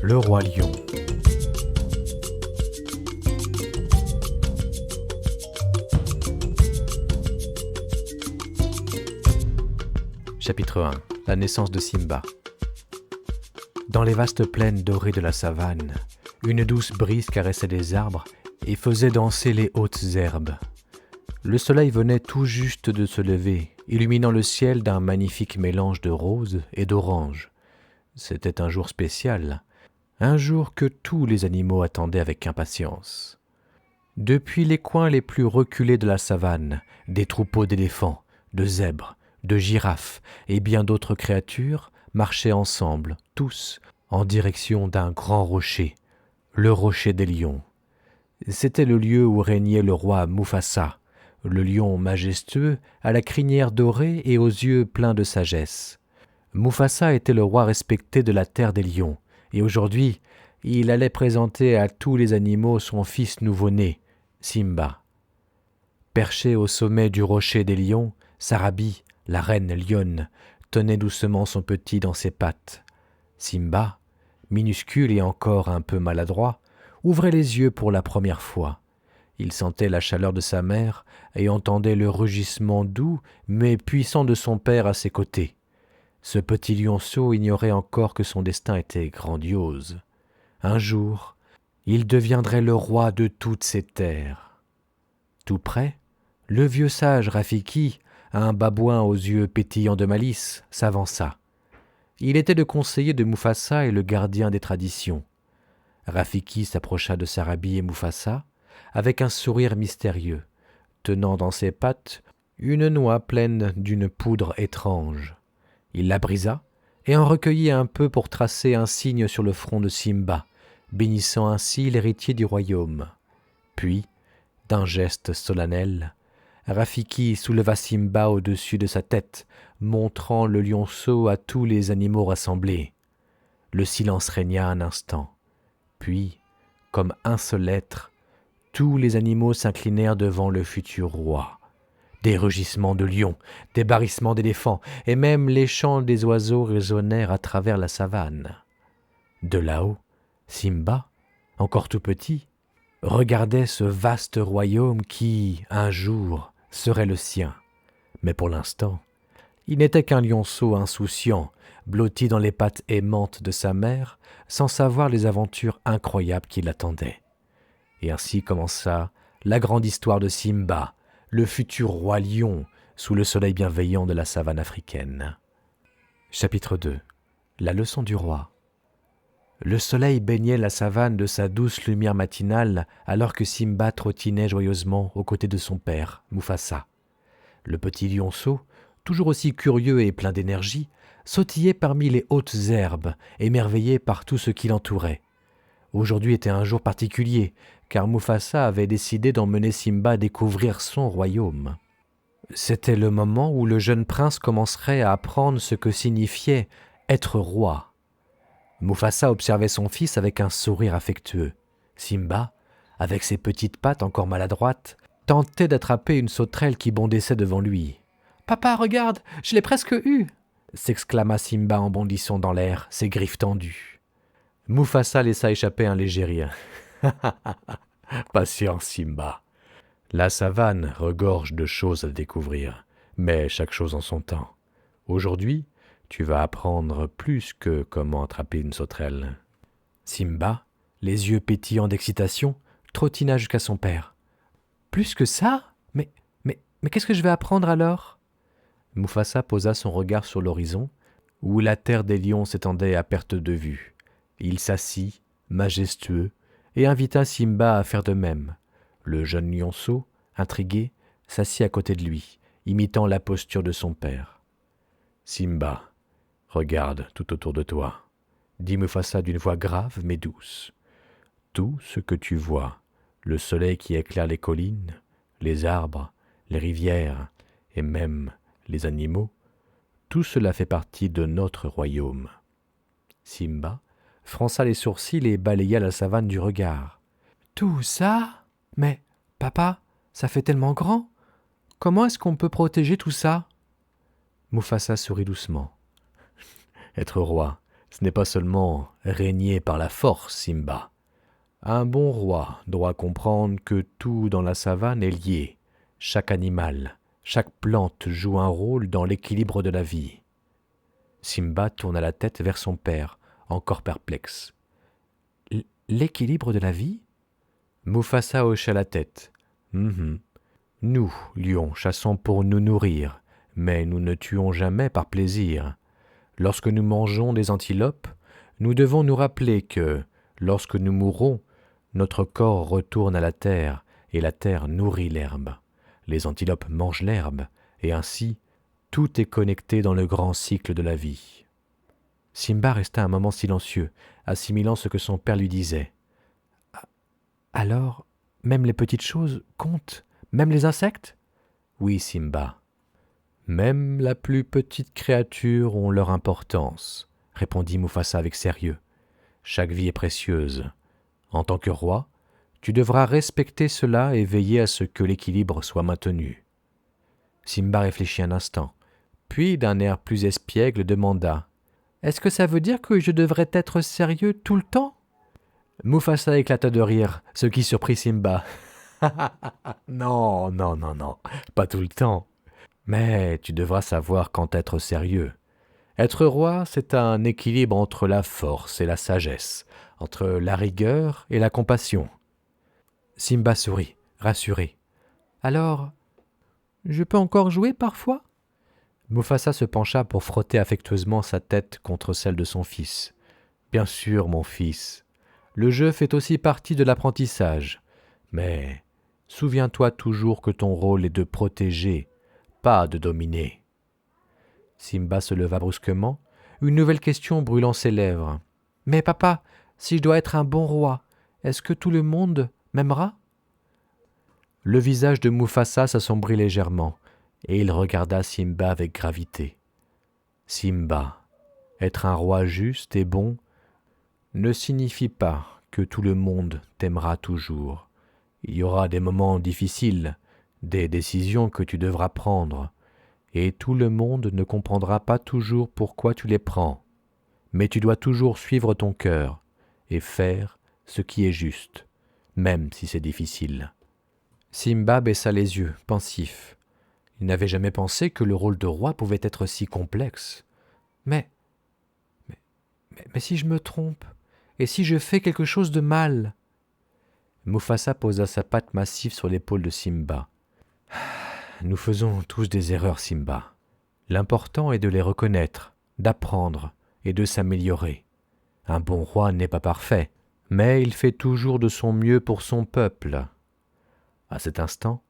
Le roi lion. Chapitre 1. La naissance de Simba. Dans les vastes plaines dorées de la savane, une douce brise caressait les arbres et faisait danser les hautes herbes. Le soleil venait tout juste de se lever, illuminant le ciel d'un magnifique mélange de rose et d'orange. C'était un jour spécial, un jour que tous les animaux attendaient avec impatience. Depuis les coins les plus reculés de la savane, des troupeaux d'éléphants, de zèbres, de girafes et bien d'autres créatures marchaient ensemble, tous, en direction d'un grand rocher, le rocher des lions. C'était le lieu où régnait le roi Mufasa, le lion majestueux à la crinière dorée et aux yeux pleins de sagesse. Mufasa était le roi respecté de la terre des lions, et aujourd'hui, il allait présenter à tous les animaux son fils nouveau-né, Simba. Perché au sommet du rocher des lions, Sarabi, la reine lionne, tenait doucement son petit dans ses pattes. Simba, minuscule et encore un peu maladroit, ouvrait les yeux pour la première fois. Il sentait la chaleur de sa mère et entendait le rugissement doux mais puissant de son père à ses côtés. Ce petit lionceau ignorait encore que son destin était grandiose. Un jour, il deviendrait le roi de toutes ces terres. Tout près, le vieux sage Rafiki, un babouin aux yeux pétillants de malice, s'avança. Il était le conseiller de Mufasa et le gardien des traditions. Rafiki s'approcha de Sarabi et Mufasa avec un sourire mystérieux, tenant dans ses pattes une noix pleine d'une poudre étrange. Il la brisa et en recueillit un peu pour tracer un signe sur le front de Simba, bénissant ainsi l'héritier du royaume. Puis, d'un geste solennel, Rafiki souleva Simba au-dessus de sa tête, montrant le lionceau à tous les animaux rassemblés. Le silence régna un instant. Puis, comme un seul être, tous les animaux s'inclinèrent devant le futur roi. Des rugissements de lions, des barrissements d'éléphants, et même les chants des oiseaux résonnèrent à travers la savane. De là-haut, Simba, encore tout petit, regardait ce vaste royaume qui, un jour, serait le sien. Mais pour l'instant, il n'était qu'un lionceau insouciant, blotti dans les pattes aimantes de sa mère, sans savoir les aventures incroyables qui l'attendaient. Et ainsi commença la grande histoire de Simba, le futur roi lion, sous le soleil bienveillant de la savane africaine. Chapitre 2. La leçon du roi. Le soleil baignait la savane de sa douce lumière matinale alors que Simba trottinait joyeusement aux côtés de son père, Mufasa. Le petit lionceau, toujours aussi curieux et plein d'énergie, sautillait parmi les hautes herbes, émerveillé par tout ce qui l'entourait. Aujourd'hui était un jour particulier, car Mufasa avait décidé d'emmener Simba découvrir son royaume. C'était le moment où le jeune prince commencerait à apprendre ce que signifiait être roi. Mufasa observait son fils avec un sourire affectueux. Simba, avec ses petites pattes encore maladroites, tentait d'attraper une sauterelle qui bondissait devant lui. « Papa, regarde, je l'ai presque eue !» s'exclama Simba en bondissant dans l'air, ses griffes tendues. Mufasa laissa échapper un léger rire. « Patience, Simba. La savane regorge de choses à découvrir, mais chaque chose en son temps. Aujourd'hui, tu vas apprendre plus que comment attraper une sauterelle. » Simba, les yeux pétillants d'excitation, trottina jusqu'à son père. « Plus que ça ? Mais qu'est-ce que je vais apprendre alors ?» Mufasa posa son regard sur l'horizon, où la terre des lions s'étendait à perte de vue. Il s'assit, majestueux, et invita Simba à faire de même. Le jeune lionceau, intrigué, s'assit à côté de lui, imitant la posture de son père. « Simba, regarde tout autour de toi, » dit Mufasa d'une voix grave mais douce. « Tout ce que tu vois, le soleil qui éclaire les collines, les arbres, les rivières et même les animaux, tout cela fait partie de notre royaume. » Simba fronça les sourcils et balaya la savane du regard. « Tout ça ? Mais, papa, ça fait tellement grand. Comment est-ce qu'on peut protéger tout ça ?» Mufasa sourit doucement. « Être roi, Ce n'est pas seulement régner par la force, Simba. Un bon roi doit comprendre que tout dans la savane est lié. Chaque animal, chaque plante joue un rôle dans l'équilibre de la vie. Simba tourna la tête vers son père, encore perplexe. L'équilibre de la vie ? Mufasa hocha la tête. Nous, lions, chassons pour nous nourrir, mais nous ne tuons jamais par plaisir. Lorsque nous mangeons des antilopes, nous devons nous rappeler que, lorsque nous mourrons, notre corps retourne à la terre, et la terre nourrit l'herbe. Les antilopes mangent l'herbe, et ainsi, tout est connecté dans le grand cycle de la vie. Simba resta un moment silencieux, assimilant ce que son père lui disait. « Alors, même les petites choses comptent, même les insectes ?» ?»« Oui, Simba. Même la plus petite créature ont leur importance, » répondit Mufasa avec sérieux. « Chaque vie est précieuse. En tant que roi, tu devras respecter cela et veiller à ce que l'équilibre soit maintenu. » Simba réfléchit un instant, puis d'un air plus espiègle demanda « Est-ce que ça veut dire que je devrais être sérieux tout le temps ?» Mufasa éclata de rire, ce qui surprit Simba. « Non, non, non, non, pas tout le temps. Mais tu devras savoir quand être sérieux. Être roi, c'est un équilibre entre la force et la sagesse, entre la rigueur et la compassion. » Simba sourit, rassuré. « Alors, je peux encore jouer parfois ?» Mufasa se pencha pour frotter affectueusement sa tête contre celle de son fils. « Bien sûr, mon fils. Le jeu fait aussi partie de l'apprentissage. Mais souviens-toi toujours que ton rôle est de protéger, pas de dominer. » Simba se leva brusquement, une nouvelle question brûlant ses lèvres. « Mais papa, si je dois être un bon roi, est-ce que tout le monde m'aimera ?» Le visage de Mufasa s'assombrit légèrement, et il regarda Simba avec gravité. « Simba, être un roi juste et bon ne signifie pas que tout le monde t'aimera toujours. Il y aura des moments difficiles, des décisions que tu devras prendre, et tout le monde ne comprendra pas toujours pourquoi tu les prends. Mais tu dois toujours suivre ton cœur et faire ce qui est juste, même si c'est difficile. » Simba baissa les yeux, pensif. Il n'avait jamais pensé que le rôle de roi pouvait être si complexe. Mais si je me trompe, et si je fais quelque chose de mal ? Mufasa posa sa patte massive sur l'épaule de Simba. « Nous faisons tous des erreurs, Simba. L'important est de les reconnaître, d'apprendre et de s'améliorer. Un bon roi n'est pas parfait, mais il fait toujours de son mieux pour son peuple. » À cet instant,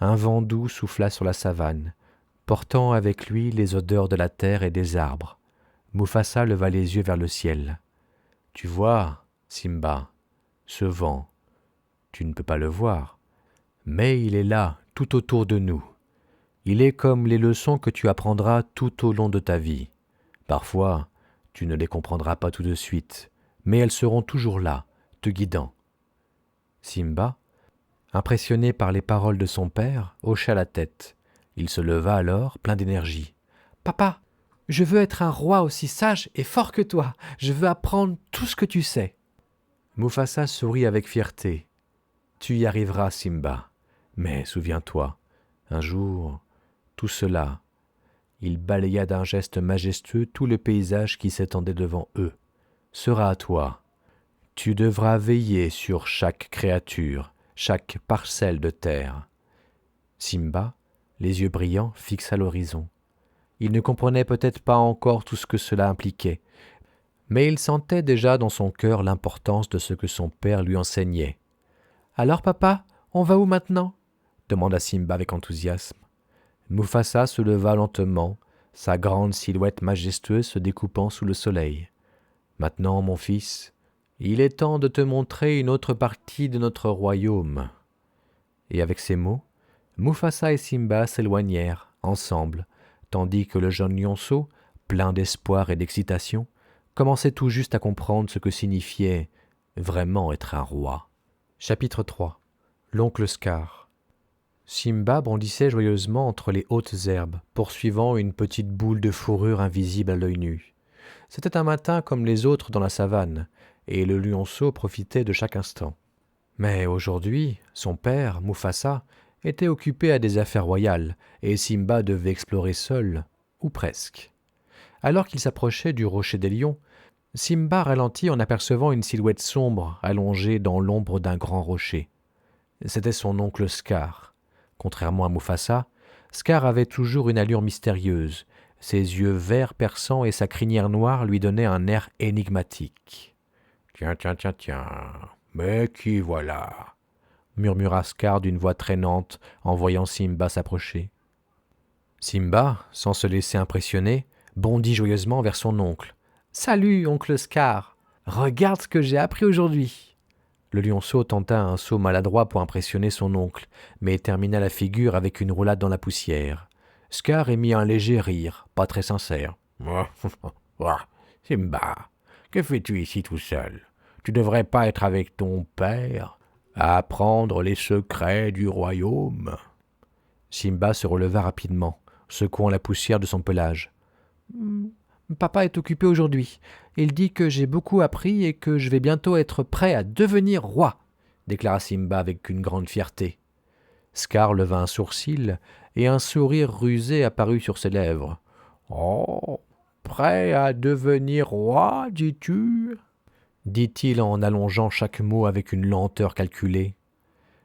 un vent doux souffla sur la savane, portant avec lui les odeurs de la terre et des arbres. Mufasa leva les yeux vers le ciel. « Tu vois, Simba, ce vent, tu ne peux pas le voir, mais il est là, tout autour de nous. Il est comme les leçons que tu apprendras tout au long de ta vie. Parfois, tu ne les comprendras pas tout de suite, mais elles seront toujours là, te guidant. » Simba, impressionné par les paroles de son père, hocha la tête. Il se leva alors, plein d'énergie. « Papa, je veux être un roi aussi sage et fort que toi. Je veux apprendre tout ce que tu sais. » Mufasa sourit avec fierté. « Tu y arriveras, Simba. Mais souviens-toi, un jour, tout cela... » Il balaya d'un geste majestueux tout le paysage qui s'étendait devant eux. « Sera à toi. Tu devras veiller sur chaque créature, chaque parcelle de terre. » Simba, les yeux brillants, fixa l'horizon. Il ne comprenait peut-être pas encore tout ce que cela impliquait, mais il sentait déjà dans son cœur l'importance de ce que son père lui enseignait. « Alors papa, on va où maintenant ?» demanda Simba avec enthousiasme. Mufasa se leva lentement, sa grande silhouette majestueuse se découpant sous le soleil. « Maintenant, mon fils, il est temps de te montrer une autre partie de notre royaume. » Et avec ces mots, Mufasa et Simba s'éloignèrent ensemble, tandis que le jeune lionceau, plein d'espoir et d'excitation, commençait tout juste à comprendre ce que signifiait vraiment être un roi. Chapitre 3. L'oncle Scar. Simba bondissait joyeusement entre les hautes herbes, poursuivant une petite boule de fourrure invisible à l'œil nu. C'était un matin comme les autres dans la savane, et le lionceau profitait de chaque instant. Mais aujourd'hui, son père, Mufasa, était occupé à des affaires royales, et Simba devait explorer seul, ou presque. Alors qu'il s'approchait du rocher des lions, Simba ralentit en apercevant une silhouette sombre allongée dans l'ombre d'un grand rocher. C'était son oncle Scar. Contrairement à Mufasa, Scar avait toujours une allure mystérieuse. Ses yeux verts perçants et sa crinière noire lui donnaient un air énigmatique. « Tiens, mais qui voilà ?» murmura Scar d'une voix traînante en voyant Simba s'approcher. Simba, sans se laisser impressionner, bondit joyeusement vers son oncle. « Salut, oncle Scar! Regarde ce que j'ai appris aujourd'hui !» Le lionceau tenta un saut maladroit pour impressionner son oncle, mais termina la figure avec une roulade dans la poussière. Scar émit un léger rire, pas très sincère. « Simba, que fais-tu ici tout seul? Tu devrais pas être avec ton père à apprendre les secrets du royaume. » Simba se releva rapidement, secouant la poussière de son pelage. « Papa est occupé aujourd'hui. Il dit que j'ai beaucoup appris et que je vais bientôt être prêt à devenir roi, » déclara Simba avec une grande fierté. Scar leva un sourcil et un sourire rusé apparut sur ses lèvres. « Oh, prêt à devenir roi, dis-tu » dit-il en allongeant chaque mot avec une lenteur calculée.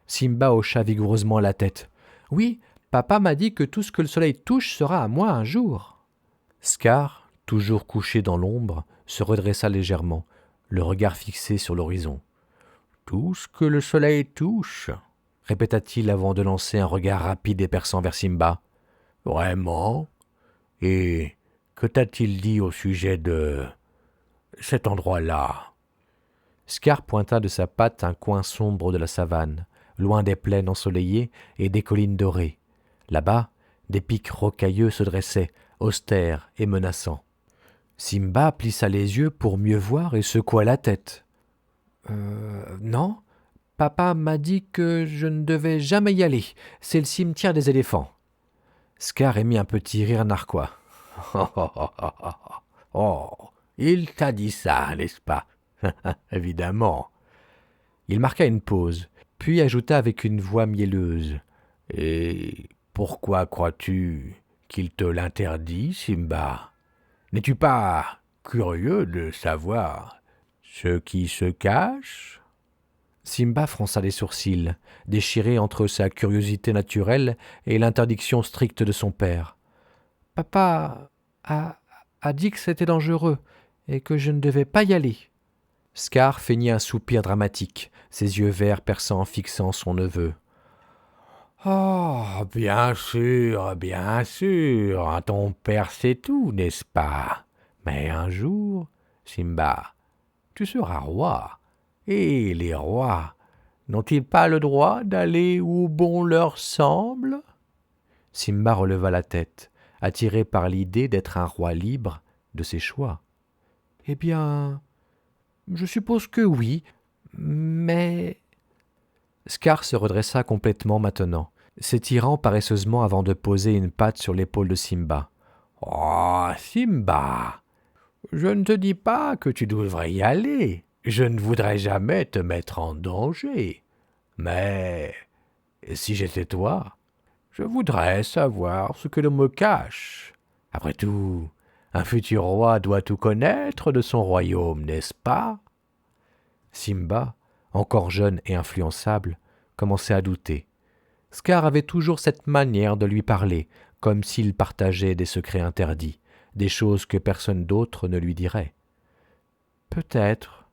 Simba hocha vigoureusement la tête. « Oui, papa m'a dit que tout ce que le soleil touche sera à moi un jour. » Scar, toujours couché dans l'ombre, se redressa légèrement, le regard fixé sur l'horizon. « Tout ce que le soleil touche ?» répéta-t-il avant de lancer un regard rapide et perçant vers Simba. « Vraiment? Et que t'a-t-il dit au sujet de cet endroit-là » Scar pointa de sa patte un coin sombre de la savane, loin des plaines ensoleillées et des collines dorées. Là-bas, des pics rocailleux se dressaient, austères et menaçants. Simba plissa les yeux pour mieux voir et secoua la tête. « Non, papa m'a dit que je ne devais jamais y aller. C'est le cimetière des éléphants. » Scar émit un petit rire narquois. « Oh, il t'a dit ça, n'est-ce pas? » « Évidemment. » Il marqua une pause, puis ajouta avec une voix mielleuse. « Et pourquoi crois-tu qu'il te l'interdit, Simba? N'es-tu pas curieux de savoir ce qui se cache ?» Simba fronça les sourcils, déchiré entre sa curiosité naturelle et l'interdiction stricte de son père. « Papa a dit que c'était dangereux et que je ne devais pas y aller. » Scar feignit un soupir dramatique, ses yeux verts perçants fixant son neveu. « Oh, bien sûr, ton père sait tout, n'est-ce pas? Mais un jour, Simba, tu seras roi, et les rois n'ont-ils pas le droit d'aller où bon leur semble ?» Simba releva la tête, attiré par l'idée d'être un roi libre de ses choix. « Eh bien, je suppose que oui, mais... » Scar se redressa complètement maintenant, s'étirant paresseusement avant de poser une patte sur l'épaule de Simba. « Oh, Simba, je ne te dis pas que tu devrais y aller. Je ne voudrais jamais te mettre en danger. Mais si j'étais toi, je voudrais savoir ce que l'on me cache. Après tout, un futur roi doit tout connaître de son royaume, n'est-ce pas ?» Simba, encore jeune et influençable, commençait à douter. Scar avait toujours cette manière de lui parler, comme s'il partageait des secrets interdits, des choses que personne d'autre ne lui dirait. « Peut-être, »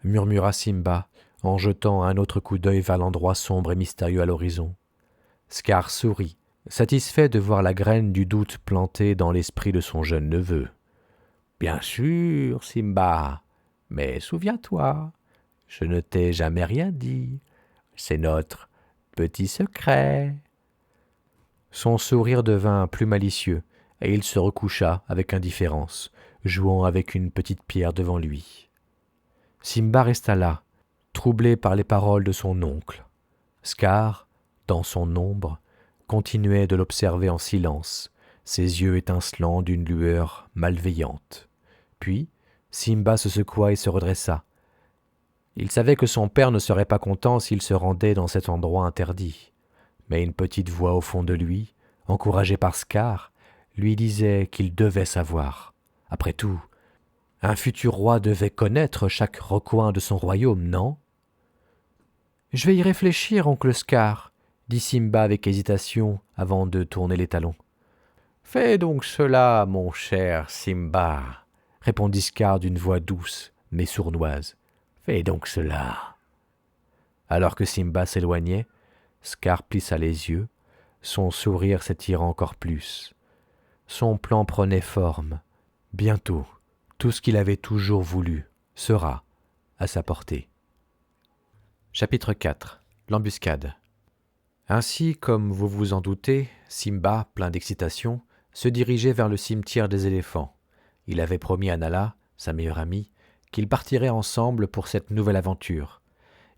murmura Simba, en jetant un autre coup d'œil vers l'endroit sombre et mystérieux à l'horizon. Scar sourit, satisfait de voir la graine du doute plantée dans l'esprit de son jeune neveu. « Bien sûr, Simba, mais souviens-toi, je ne t'ai jamais rien dit. C'est notre petit secret. » Son sourire devint plus malicieux, et il se recoucha avec indifférence, jouant avec une petite pierre devant lui. Simba resta là, troublé par les paroles de son oncle. Scar, dans son ombre, continuait de l'observer en silence, ses yeux étincelants d'une lueur malveillante. Puis, Simba se secoua et se redressa. Il savait que son père ne serait pas content s'il se rendait dans cet endroit interdit. Mais une petite voix au fond de lui, encouragée par Scar, lui disait qu'il devait savoir. Après tout, un futur roi devait connaître chaque recoin de son royaume, non ? « Je vais y réfléchir, oncle Scar, » dit Simba avec hésitation avant de tourner les talons. « Fais donc cela, mon cher Simba, » répondit Scar d'une voix douce mais sournoise. « Fais donc cela. » Alors que Simba s'éloignait, Scar plissa les yeux, son sourire s'étira encore plus. Son plan prenait forme. Bientôt, tout ce qu'il avait toujours voulu sera à sa portée. Chapitre 4. L'embuscade. Ainsi, comme vous vous en doutez, Simba, plein d'excitation, se dirigeait vers le cimetière des éléphants. Il avait promis à Nala, sa meilleure amie, qu'ils partiraient ensemble pour cette nouvelle aventure.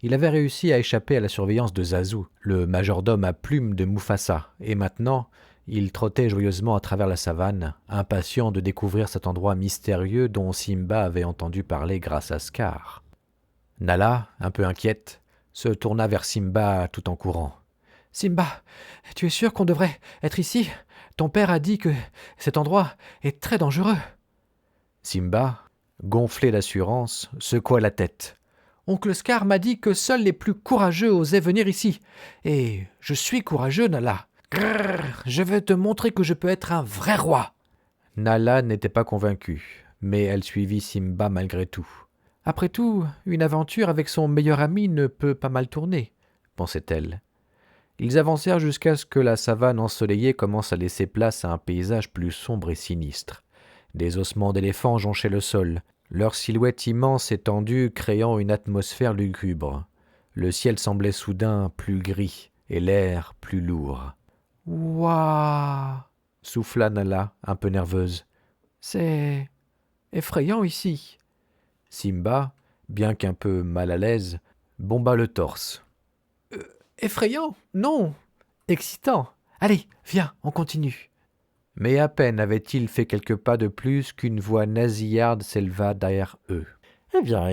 Il avait réussi à échapper à la surveillance de Zazu, le majordome à plumes de Mufasa, et maintenant, il trottait joyeusement à travers la savane, impatient de découvrir cet endroit mystérieux dont Simba avait entendu parler grâce à Scar. Nala, un peu inquiète, se tourna vers Simba tout en courant. « Simba, tu es sûr qu'on devrait être ici ? Ton père a dit que cet endroit est très dangereux. » Simba, gonflé d'assurance, secoua la tête. « Oncle Scar m'a dit que seuls les plus courageux osaient venir ici. Et je suis courageux, Nala. Grrr, je vais te montrer que je peux être un vrai roi. » Nala n'était pas convaincue, mais elle suivit Simba malgré tout. « Après tout, une aventure avec son meilleur ami ne peut pas mal tourner, » pensait-elle. Ils avancèrent jusqu'à ce que la savane ensoleillée commence à laisser place à un paysage plus sombre et sinistre. Des ossements d'éléphants jonchaient le sol, leur silhouette immense étendue créant une atmosphère lugubre. Le ciel semblait soudain plus gris et l'air plus lourd. « Ouah !» souffla Nala, un peu nerveuse. « C'est effrayant ici. » Simba, bien qu'un peu mal à l'aise, bomba le torse. Effrayant, non. Excitant. Allez, viens, on continue. Mais à peine avait-il fait quelques pas de plus qu'une voix nasillarde s'éleva derrière eux. Eh bien,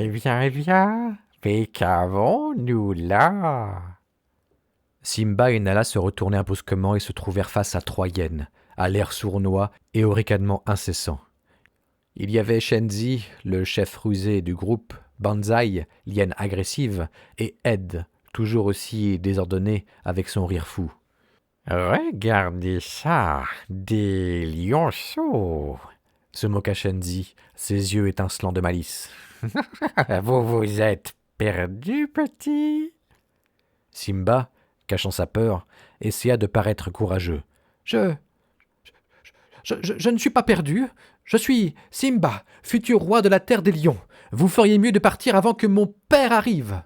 mais qu'avons-nous là ? Simba et Nala se retournèrent brusquement et se trouvèrent face à trois hyènes, à l'air sournois et au ricanement incessant. Il y avait Shenzi, le chef rusé du groupe, Banzai, l'hyène agressive, et Ed, toujours aussi désordonné avec son rire fou. « Regardez ça, des lionceaux !» se moqua Shenzi, ses yeux étincelants de malice. « Vous êtes perdu, petit ?» Simba, cachant sa peur, essaya de paraître courageux. « Je ne suis pas perdu. Je suis Simba, futur roi de la terre des lions. Vous feriez mieux de partir avant que mon père arrive. »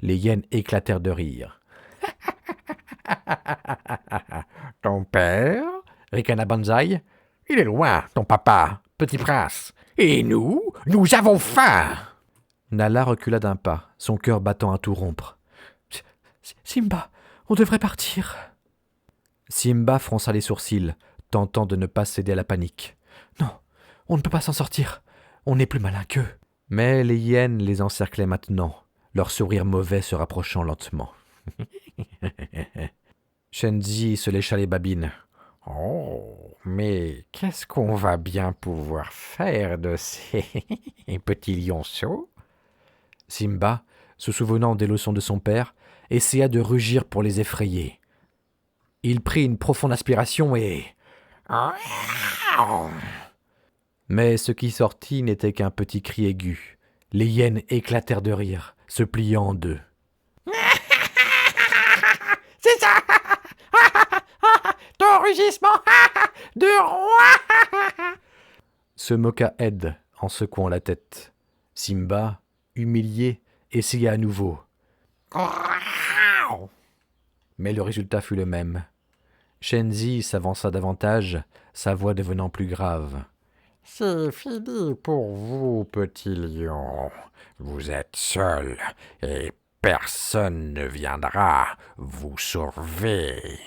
Les hyènes éclatèrent de rire. « Ton père ?» ricana Banzai. « Il est loin, ton papa, petit prince. Et nous avons faim !» Nala recula d'un pas, son cœur battant à tout rompre. « Simba, on devrait partir. » Simba fronça les sourcils, tentant de ne pas céder à la panique. « Non, on ne peut pas s'en sortir. On est plus malin qu'eux. » Mais les hyènes les encerclaient maintenant, leur sourire mauvais se rapprochant lentement. Shenzi se lécha les babines. « Oh, mais qu'est-ce qu'on va bien pouvoir faire de ces petits lionceaux ?» Simba, se souvenant des leçons de son père, essaya de rugir pour les effrayer. Il prit une profonde aspiration et... Mais ce qui sortit n'était qu'un petit cri aigu. Les hyènes éclatèrent de rire, se pliant en deux. « C'est ça, ton rugissement de roi !» se moqua Ed en secouant la tête. Simba, humilié, essaya à nouveau. Mais le résultat fut le même. Shenzi s'avança davantage, sa voix devenant plus grave. « C'est fini pour vous, petit lion. Vous êtes seul et personne ne viendra vous sauver. »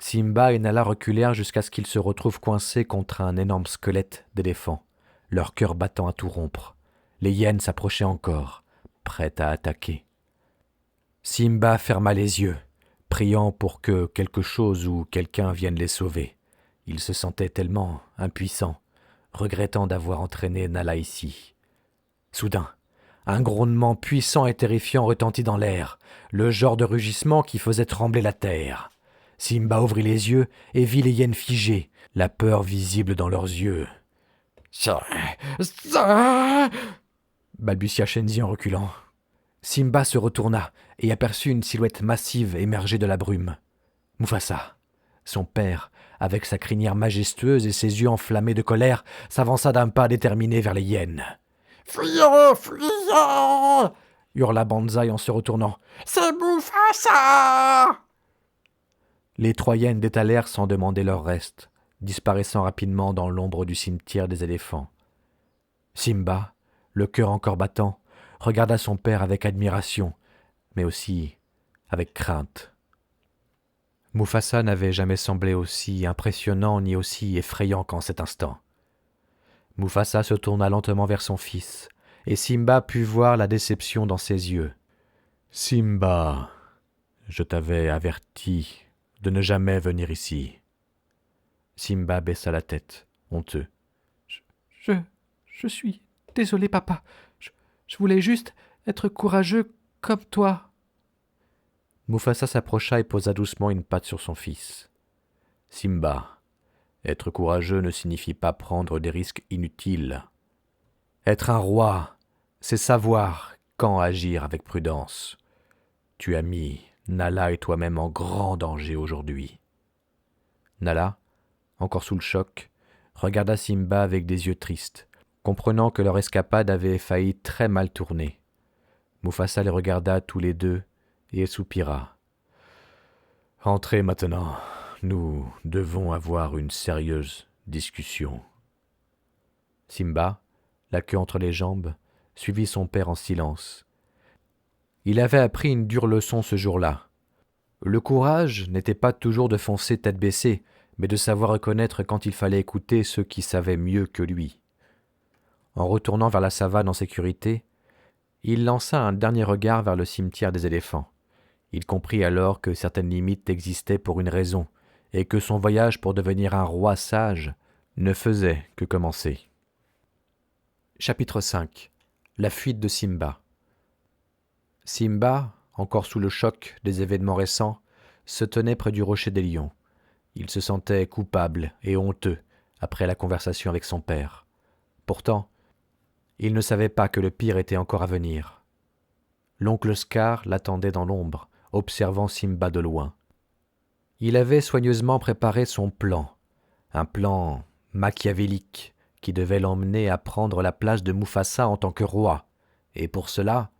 Simba et Nala reculèrent jusqu'à ce qu'ils se retrouvent coincés contre un énorme squelette d'éléphant. leur cœur battant à tout rompre. Les hyènes s'approchaient encore, prêtes à attaquer. Simba ferma les yeux, priant pour que quelque chose ou quelqu'un vienne les sauver. Il se sentait tellement impuissant, regrettant d'avoir entraîné Nala ici. Soudain, un grondement puissant et terrifiant retentit dans l'air, le genre de rugissement qui faisait trembler la terre. Simba ouvrit les yeux et vit les hyènes figées, la peur visible dans leurs yeux. « Ça !» balbutia Shenzi en reculant. Simba se retourna et aperçut une silhouette massive émerger de la brume. Mufasa, son père, avec sa crinière majestueuse et ses yeux enflammés de colère, s'avança d'un pas déterminé vers les hyènes. « Fuyons, fuyons !» hurla Banzai en se retournant. « C'est Mufasa !» Les 3 hyènes détalèrent sans demander leur reste, disparaissant rapidement dans l'ombre du cimetière des éléphants. Simba, le cœur encore battant, regarda son père avec admiration, mais aussi avec crainte. Mufasa n'avait jamais semblé aussi impressionnant ni aussi effrayant qu'en cet instant. Mufasa se tourna lentement vers son fils, et Simba put voir la déception dans ses yeux. « Simba, je t'avais averti de ne jamais venir ici. » Simba baissa la tête, honteux. « Je suis désolé, papa. Je voulais juste être courageux comme toi. » Mufasa s'approcha et posa doucement une patte sur son fils. « Simba, être courageux ne signifie pas prendre des risques inutiles. Être un roi, c'est savoir quand agir avec prudence. Tu as mis Nala et toi-même en grand danger aujourd'hui. » Nala, encore sous le choc, regarda Simba avec des yeux tristes, comprenant que leur escapade avait failli très mal tourner. Mufasa les regarda tous les deux et soupira. « Entrez maintenant, nous devons avoir une sérieuse discussion. » Simba, la queue entre les jambes, suivit son père en silence. Il avait appris une dure leçon ce jour-là. Le courage n'était pas toujours de foncer tête baissée, mais de savoir reconnaître quand il fallait écouter ceux qui savaient mieux que lui. En retournant vers la savane en sécurité, il lança un dernier regard vers le cimetière des éléphants. Il comprit alors que certaines limites existaient pour une raison, et que son voyage pour devenir un roi sage ne faisait que commencer. Chapitre 5. La fuite de Simba. Simba, encore sous le choc des événements récents, se tenait près du rocher des lions. Il se sentait coupable et honteux après la conversation avec son père. Pourtant, il ne savait pas que le pire était encore à venir. L'oncle Scar l'attendait dans l'ombre, observant Simba de loin. Il avait soigneusement préparé son plan, un plan machiavélique qui devait l'emmener à prendre la place de Mufasa en tant que roi, et pour cela,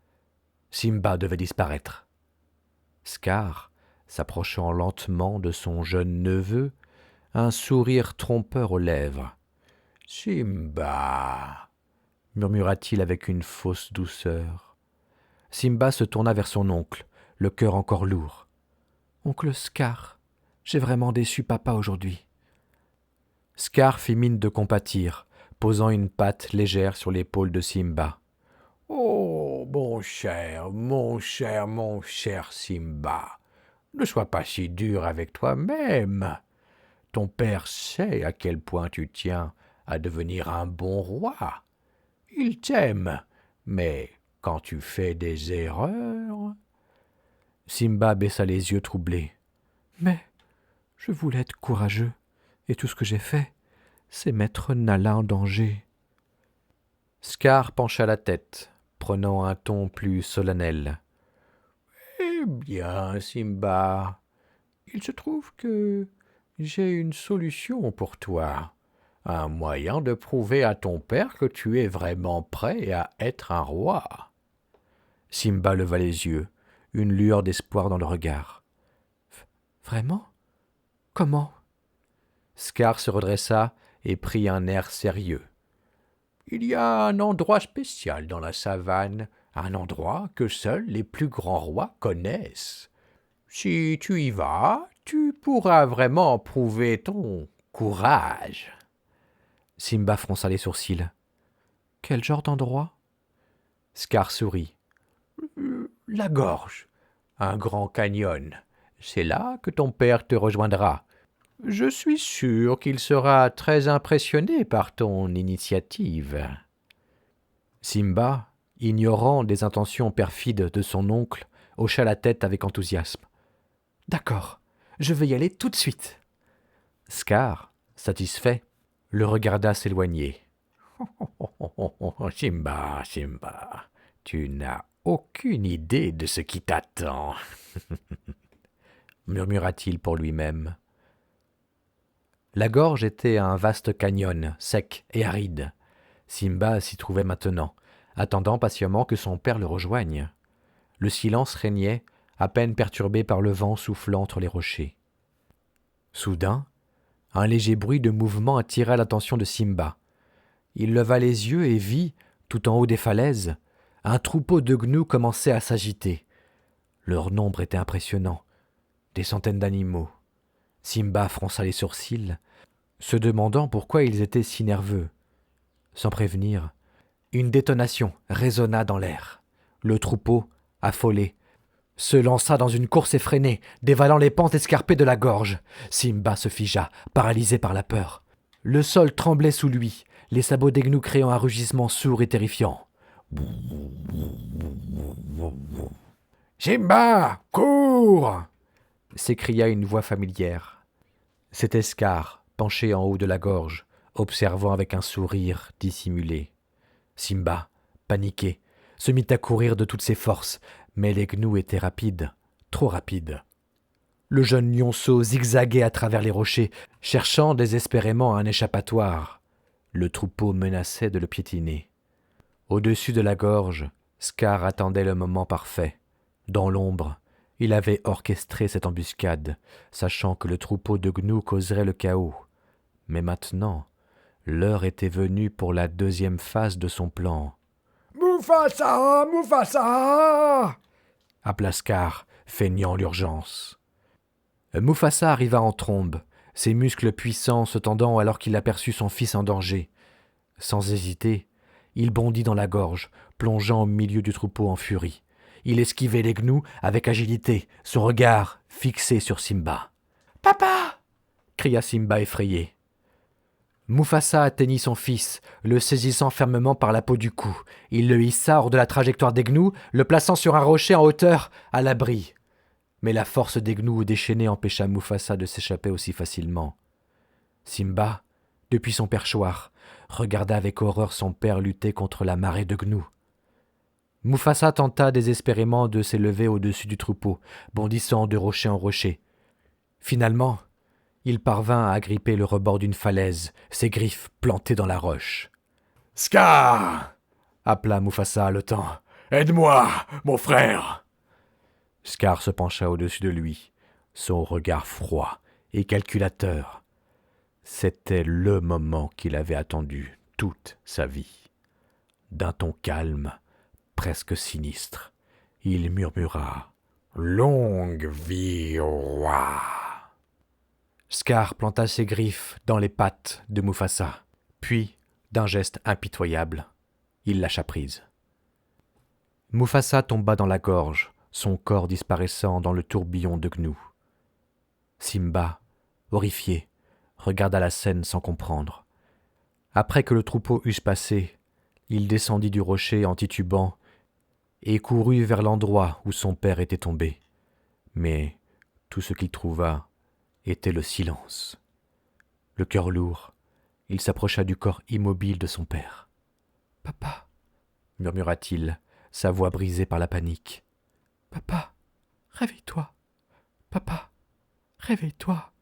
Simba devait disparaître. Scar, s'approchant lentement de son jeune neveu, un sourire trompeur aux lèvres. « Simba !» murmura-t-il avec une fausse douceur. Simba se tourna vers son oncle, le cœur encore lourd. « Oncle Scar, j'ai vraiment déçu papa aujourd'hui. » Scar fit mine de compatir, posant une patte légère sur l'épaule de Simba. « Oh, mon cher Simba, ne sois pas si dur avec toi-même. Ton père sait à quel point tu tiens à devenir un bon roi. Il t'aime, mais quand tu fais des erreurs... » Simba baissa les yeux troublés. « Mais je voulais être courageux, et tout ce que j'ai fait, c'est mettre Nala en danger. » Scar pencha la tête, prenant un ton plus solennel. « Eh bien, Simba, il se trouve que j'ai une solution pour toi. Un moyen de prouver à ton père que tu es vraiment prêt à être un roi. » Simba leva les yeux, une lueur d'espoir dans le regard. « Vraiment ? Comment ?» Scar se redressa et prit un air sérieux. « Il y a un endroit spécial dans la savane, un endroit que seuls les plus grands rois connaissent. Si tu y vas, tu pourras vraiment prouver ton courage. » Simba fronça les sourcils. Quel genre d'endroit? Scar sourit. La gorge, un grand canyon. C'est là que ton père te rejoindra. Je suis sûr qu'il sera très impressionné par ton initiative. Simba, ignorant des intentions perfides de son oncle, hocha la tête avec enthousiasme. « D'accord, je vais y aller tout de suite. » Scar, satisfait, le regarda s'éloigner. « Simba, Simba, tu n'as aucune idée de ce qui t'attend, » murmura-t-il pour lui-même. La gorge était un vaste canyon, sec et aride. Simba s'y trouvait maintenant, attendant patiemment que son père le rejoigne. Le silence régnait, à peine perturbé par le vent soufflant entre les rochers. Soudain, un léger bruit de mouvement attira l'attention de Simba. Il leva les yeux et vit, tout en haut des falaises, un troupeau de gnous commençait à s'agiter. Leur nombre était impressionnant, des centaines d'animaux. Simba fronça les sourcils, se demandant pourquoi ils étaient si nerveux. Sans prévenir, une détonation résonna dans l'air. Le troupeau, affolé, se lança dans une course effrénée, dévalant les pentes escarpées de la gorge. Simba se figea, paralysé par la peur. Le sol tremblait sous lui, les sabots des gnous créant un rugissement sourd et terrifiant. « Simba, cours !» s'écria une voix familière. C'était Scar, penché en haut de la gorge, observant avec un sourire dissimulé. Simba, paniqué, se mit à courir de toutes ses forces, mais les gnous étaient rapides, trop rapides. Le jeune lionceau zigzaguait à travers les rochers, cherchant désespérément un échappatoire. Le troupeau menaçait de le piétiner. Au-dessus de la gorge, Scar attendait le moment parfait. Dans l'ombre, il avait orchestré cette embuscade, sachant que le troupeau de gnous causerait le chaos. Mais maintenant, l'heure était venue pour la deuxième phase de son plan. « Mufasa, Mufasa !» appela Scar, feignant l'urgence. Mufasa arriva en trombe, ses muscles puissants se tendant alors qu'il aperçut son fils en danger. Sans hésiter, il bondit dans la gorge, plongeant au milieu du troupeau en furie. Il esquivait les gnous avec agilité, son regard fixé sur Simba. « Papa !» cria Simba effrayé. Mufasa atteignit son fils, le saisissant fermement par la peau du cou. Il le hissa hors de la trajectoire des gnous, le plaçant sur un rocher en hauteur, à l'abri. Mais la force des gnous déchaînés empêcha Mufasa de s'échapper aussi facilement. Simba, depuis son perchoir, regarda avec horreur son père lutter contre la marée de gnous. Mufasa tenta désespérément de s'élever au-dessus du troupeau, bondissant de rocher en rocher. Finalement, il parvint à agripper le rebord d'une falaise, ses griffes plantées dans la roche. « Scar !» appela Mufasa haletant. « Aide-moi, mon frère !» Scar se pencha au-dessus de lui, son regard froid et calculateur. C'était le moment qu'il avait attendu toute sa vie. D'un ton calme, presque sinistre, il murmura « Longue vie au roi !» Scar planta ses griffes dans les pattes de Mufasa, puis, d'un geste impitoyable, il lâcha prise. Mufasa tomba dans la gorge, son corps disparaissant dans le tourbillon de gnous. Simba, horrifié, regarda la scène sans comprendre. Après que le troupeau eut passé, il descendit du rocher en titubant et courut vers l'endroit où son père était tombé. Mais tout ce qu'il trouva était le silence. Le cœur lourd, il s'approcha du corps immobile de son père. « Papa !» murmura-t-il, sa voix brisée par la panique. « Papa, réveille-toi. Papa, réveille-toi. »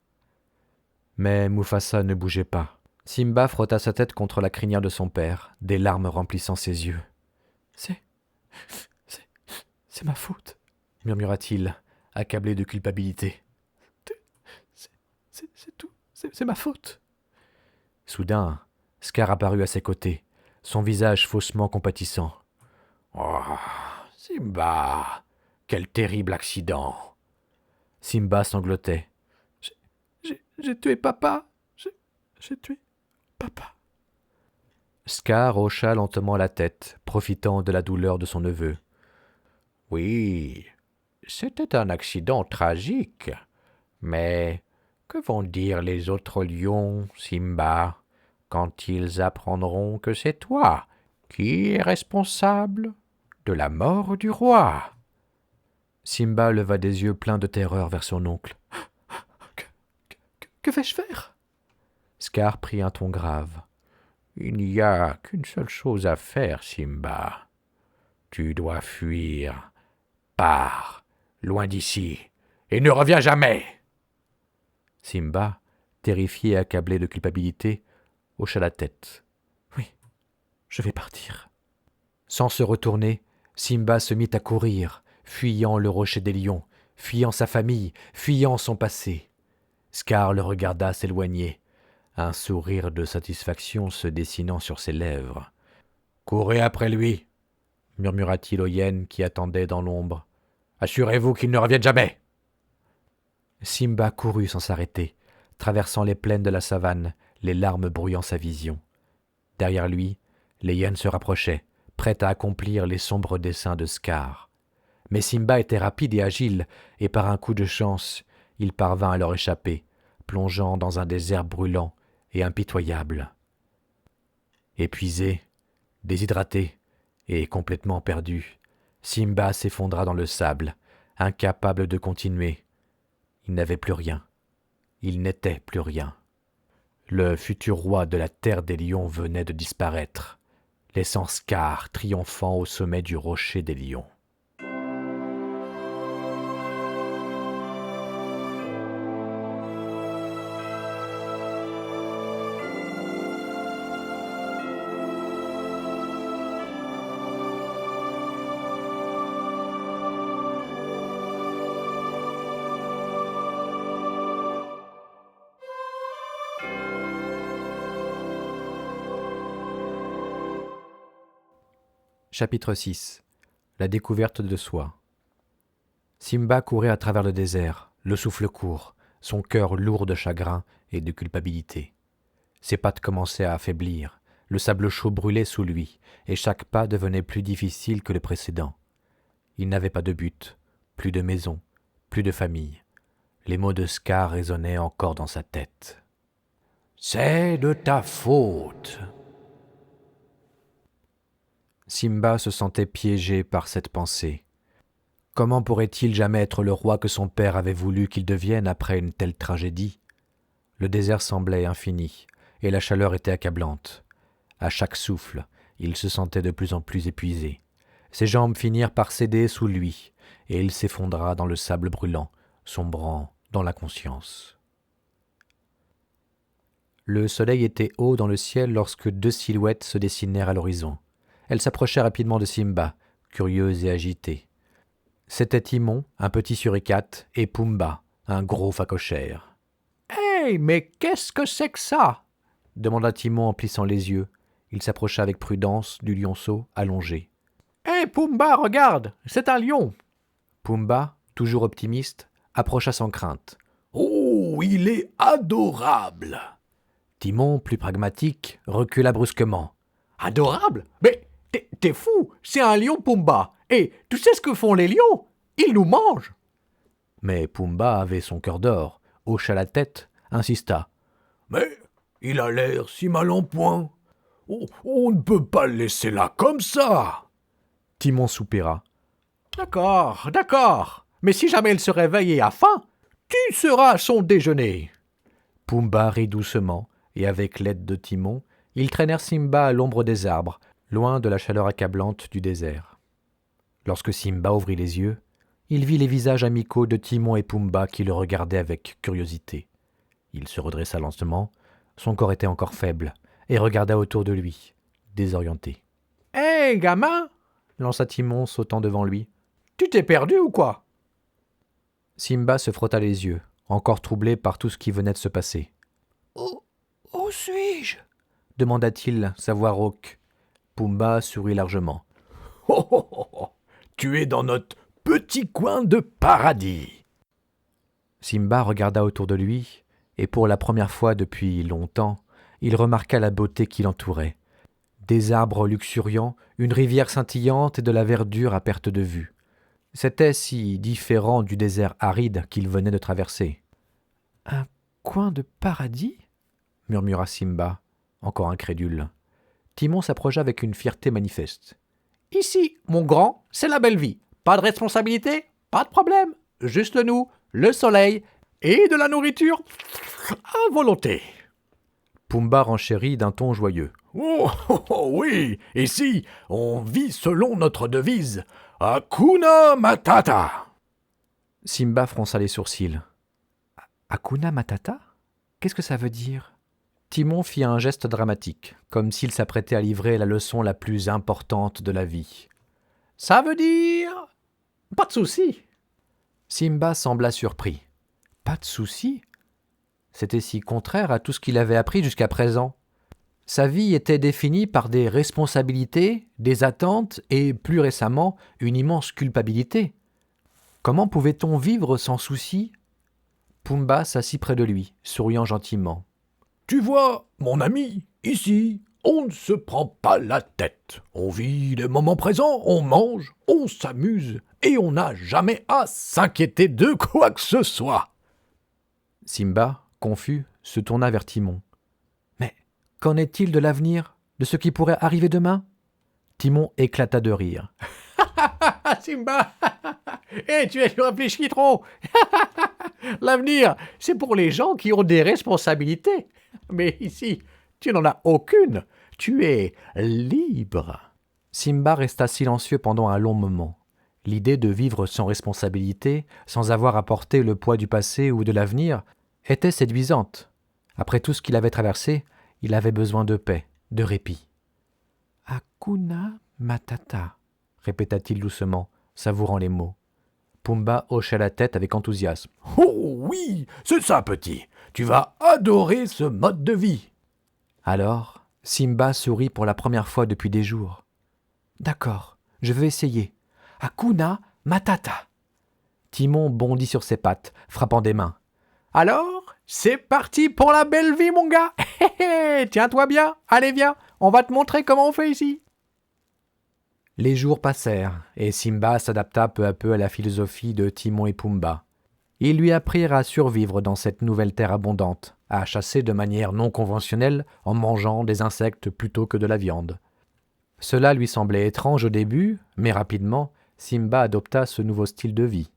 Mais Mufasa ne bougeait pas. Simba frotta sa tête contre la crinière de son père, des larmes remplissant ses yeux. « C'est ma faute, » murmura-t-il, accablé de culpabilité. C'est tout, c'est ma faute. Soudain, Scar apparut à ses côtés, son visage faussement compatissant. « Oh, Simba, quel terrible accident !» Simba sanglotait. « J'ai tué papa, j'ai tué papa. » Scar hocha lentement la tête, profitant de la douleur de son neveu. « Oui, c'était un accident tragique. Mais que vont dire les autres lions, Simba, quand ils apprendront que c'est toi qui es responsable de la mort du roi ?» Simba leva des yeux pleins de terreur vers son oncle. Que vais-je faire ?» Scar prit un ton grave. « Il n'y a qu'une seule chose à faire, Simba. Tu dois fuir. Pars, loin d'ici, et ne reviens jamais !» Simba, terrifié et accablé de culpabilité, hocha la tête. « Oui, je vais partir. » Sans se retourner, Simba se mit à courir, fuyant le rocher des lions, fuyant sa famille, fuyant son passé. Scar le regarda s'éloigner, un sourire de satisfaction se dessinant sur ses lèvres. « Courez après lui !» murmura-t-il aux hyènes qui attendaient dans l'ombre. « Assurez-vous qu'il ne revienne jamais !» Simba courut sans s'arrêter, traversant les plaines de la savane, les larmes brouillant sa vision. Derrière lui, les hyènes se rapprochaient, prêtes à accomplir les sombres desseins de Scar. Mais Simba était rapide et agile, et par un coup de chance, il parvint à leur échapper, plongeant dans un désert brûlant et impitoyable. Épuisé, déshydraté et complètement perdu, Simba s'effondra dans le sable, incapable de continuer. Il n'avait plus rien. Il n'était plus rien. Le futur roi de la terre des lions venait de disparaître, laissant Scar triomphant au sommet du rocher des lions. Chapitre 6. La découverte de soi. Simba courait à travers le désert, le souffle court, son cœur lourd de chagrin et de culpabilité. Ses pattes commençaient à affaiblir, le sable chaud brûlait sous lui, et chaque pas devenait plus difficile que le précédent. Il n'avait pas de but, plus de maison, plus de famille. Les mots de Scar résonnaient encore dans sa tête. « C'est de ta faute !» Simba se sentait piégé par cette pensée. Comment pourrait-il jamais être le roi que son père avait voulu qu'il devienne après une telle tragédie ? Le désert semblait infini, et la chaleur était accablante. À chaque souffle, il se sentait de plus en plus épuisé. Ses jambes finirent par céder sous lui, et il s'effondra dans le sable brûlant, sombrant dans l'inconscience. Le soleil était haut dans le ciel lorsque deux silhouettes se dessinèrent à l'horizon. Elles s'approchaient rapidement de Simba, curieuse et agitée. C'était Timon, un petit suricate, et Pumba, un gros phacochère. « Hey, mais qu'est-ce que c'est que ça ?» demanda Timon en plissant les yeux. Il s'approcha avec prudence du lionceau allongé. « Hey, Pumba, regarde, c'est un lion !» Pumba, toujours optimiste, approcha sans crainte. « Oh, il est adorable !» Timon, plus pragmatique, recula brusquement. « Adorable ? Mais t'es fou, c'est un lion, Pumba. Et tu sais ce que font les lions ? Ils nous mangent. » Mais Pumba avait son cœur d'or, hocha la tête, insista. « Mais il a l'air si mal en point. On ne peut pas le laisser là comme ça. » Timon soupira. « D'accord. Mais si jamais il se réveille et a faim, tu seras son déjeuner. » Pumba rit doucement, et avec l'aide de Timon, ils traînèrent Simba à l'ombre des arbres, loin de la chaleur accablante du désert. Lorsque Simba ouvrit les yeux, il vit les visages amicaux de Timon et Pumba qui le regardaient avec curiosité. Il se redressa lentement, son corps était encore faible, et regarda autour de lui, désorienté. « Hé, gamin !» lança Timon, sautant devant lui. « Tu t'es perdu ou quoi ?» Simba se frotta les yeux, encore troublé par tout ce qui venait de se passer. « Où suis-je » demanda-t-il, sa voix rauque. Pumba sourit largement. « Oh, tu es dans notre petit coin de paradis !» Simba regarda autour de lui, et pour la première fois depuis longtemps, il remarqua la beauté qui l'entourait. des arbres luxuriants, une rivière scintillante et de la verdure à perte de vue. C'était si différent du désert aride qu'il venait de traverser. « Un coin de paradis ?» murmura Simba, encore incrédule. Timon s'approcha avec une fierté manifeste. « Ici, mon grand, c'est la belle vie. Pas de responsabilité, pas de problème. Juste nous, le soleil et de la nourriture à volonté. » Pumba renchérit d'un ton joyeux. « Oh, oui, ici, on vit selon notre devise. Hakuna Matata !» Simba fronça les sourcils. « Hakuna Matata ? Qu'est-ce que ça veut dire ?» Timon fit un geste dramatique, comme s'il s'apprêtait à livrer la leçon la plus importante de la vie. « Ça veut dire... pas de souci. » Simba sembla surpris. « Pas de souci ?» C'était si contraire à tout ce qu'il avait appris jusqu'à présent. Sa vie était définie par des responsabilités, des attentes et, plus récemment, une immense culpabilité. Comment pouvait-on vivre sans souci ? Pumba s'assit près de lui, souriant gentiment. « Tu vois, mon ami, ici, on ne se prend pas la tête. On vit les moments présents, on mange, on s'amuse, et on n'a jamais à s'inquiéter de quoi que ce soit. » Simba, confus, se tourna vers Timon. « Mais qu'en est-il de l'avenir, de ce qui pourrait arriver demain ?» Timon éclata de rire. « Simba, tu réfléchis trop. L'avenir, c'est pour les gens qui ont des responsabilités. Mais ici, tu n'en as aucune. Tu es libre. » Simba resta silencieux pendant un long moment. L'idée de vivre sans responsabilité, sans avoir à porter le poids du passé ou de l'avenir, était séduisante. Après tout ce qu'il avait traversé, il avait besoin de paix, de répit. « Hakuna Matata », répéta-t-il doucement, savourant les mots. Pumba hocha la tête avec enthousiasme. « Oh oui, c'est ça, petit. Tu vas adorer ce mode de vie. » Alors, Simba sourit pour la première fois depuis des jours. « D'accord, je veux essayer. Hakuna Matata !» Timon bondit sur ses pattes, frappant des mains. « Alors, c'est parti pour la belle vie, mon gars. Tiens-toi bien, allez viens, on va te montrer comment on fait ici. » Les jours passèrent, et Simba s'adapta peu à peu à la philosophie de Timon et Pumba. Ils lui apprirent à survivre dans cette nouvelle terre abondante, à chasser de manière non conventionnelle en mangeant des insectes plutôt que de la viande. Cela lui semblait étrange au début, mais rapidement, Simba adopta ce nouveau style de vie.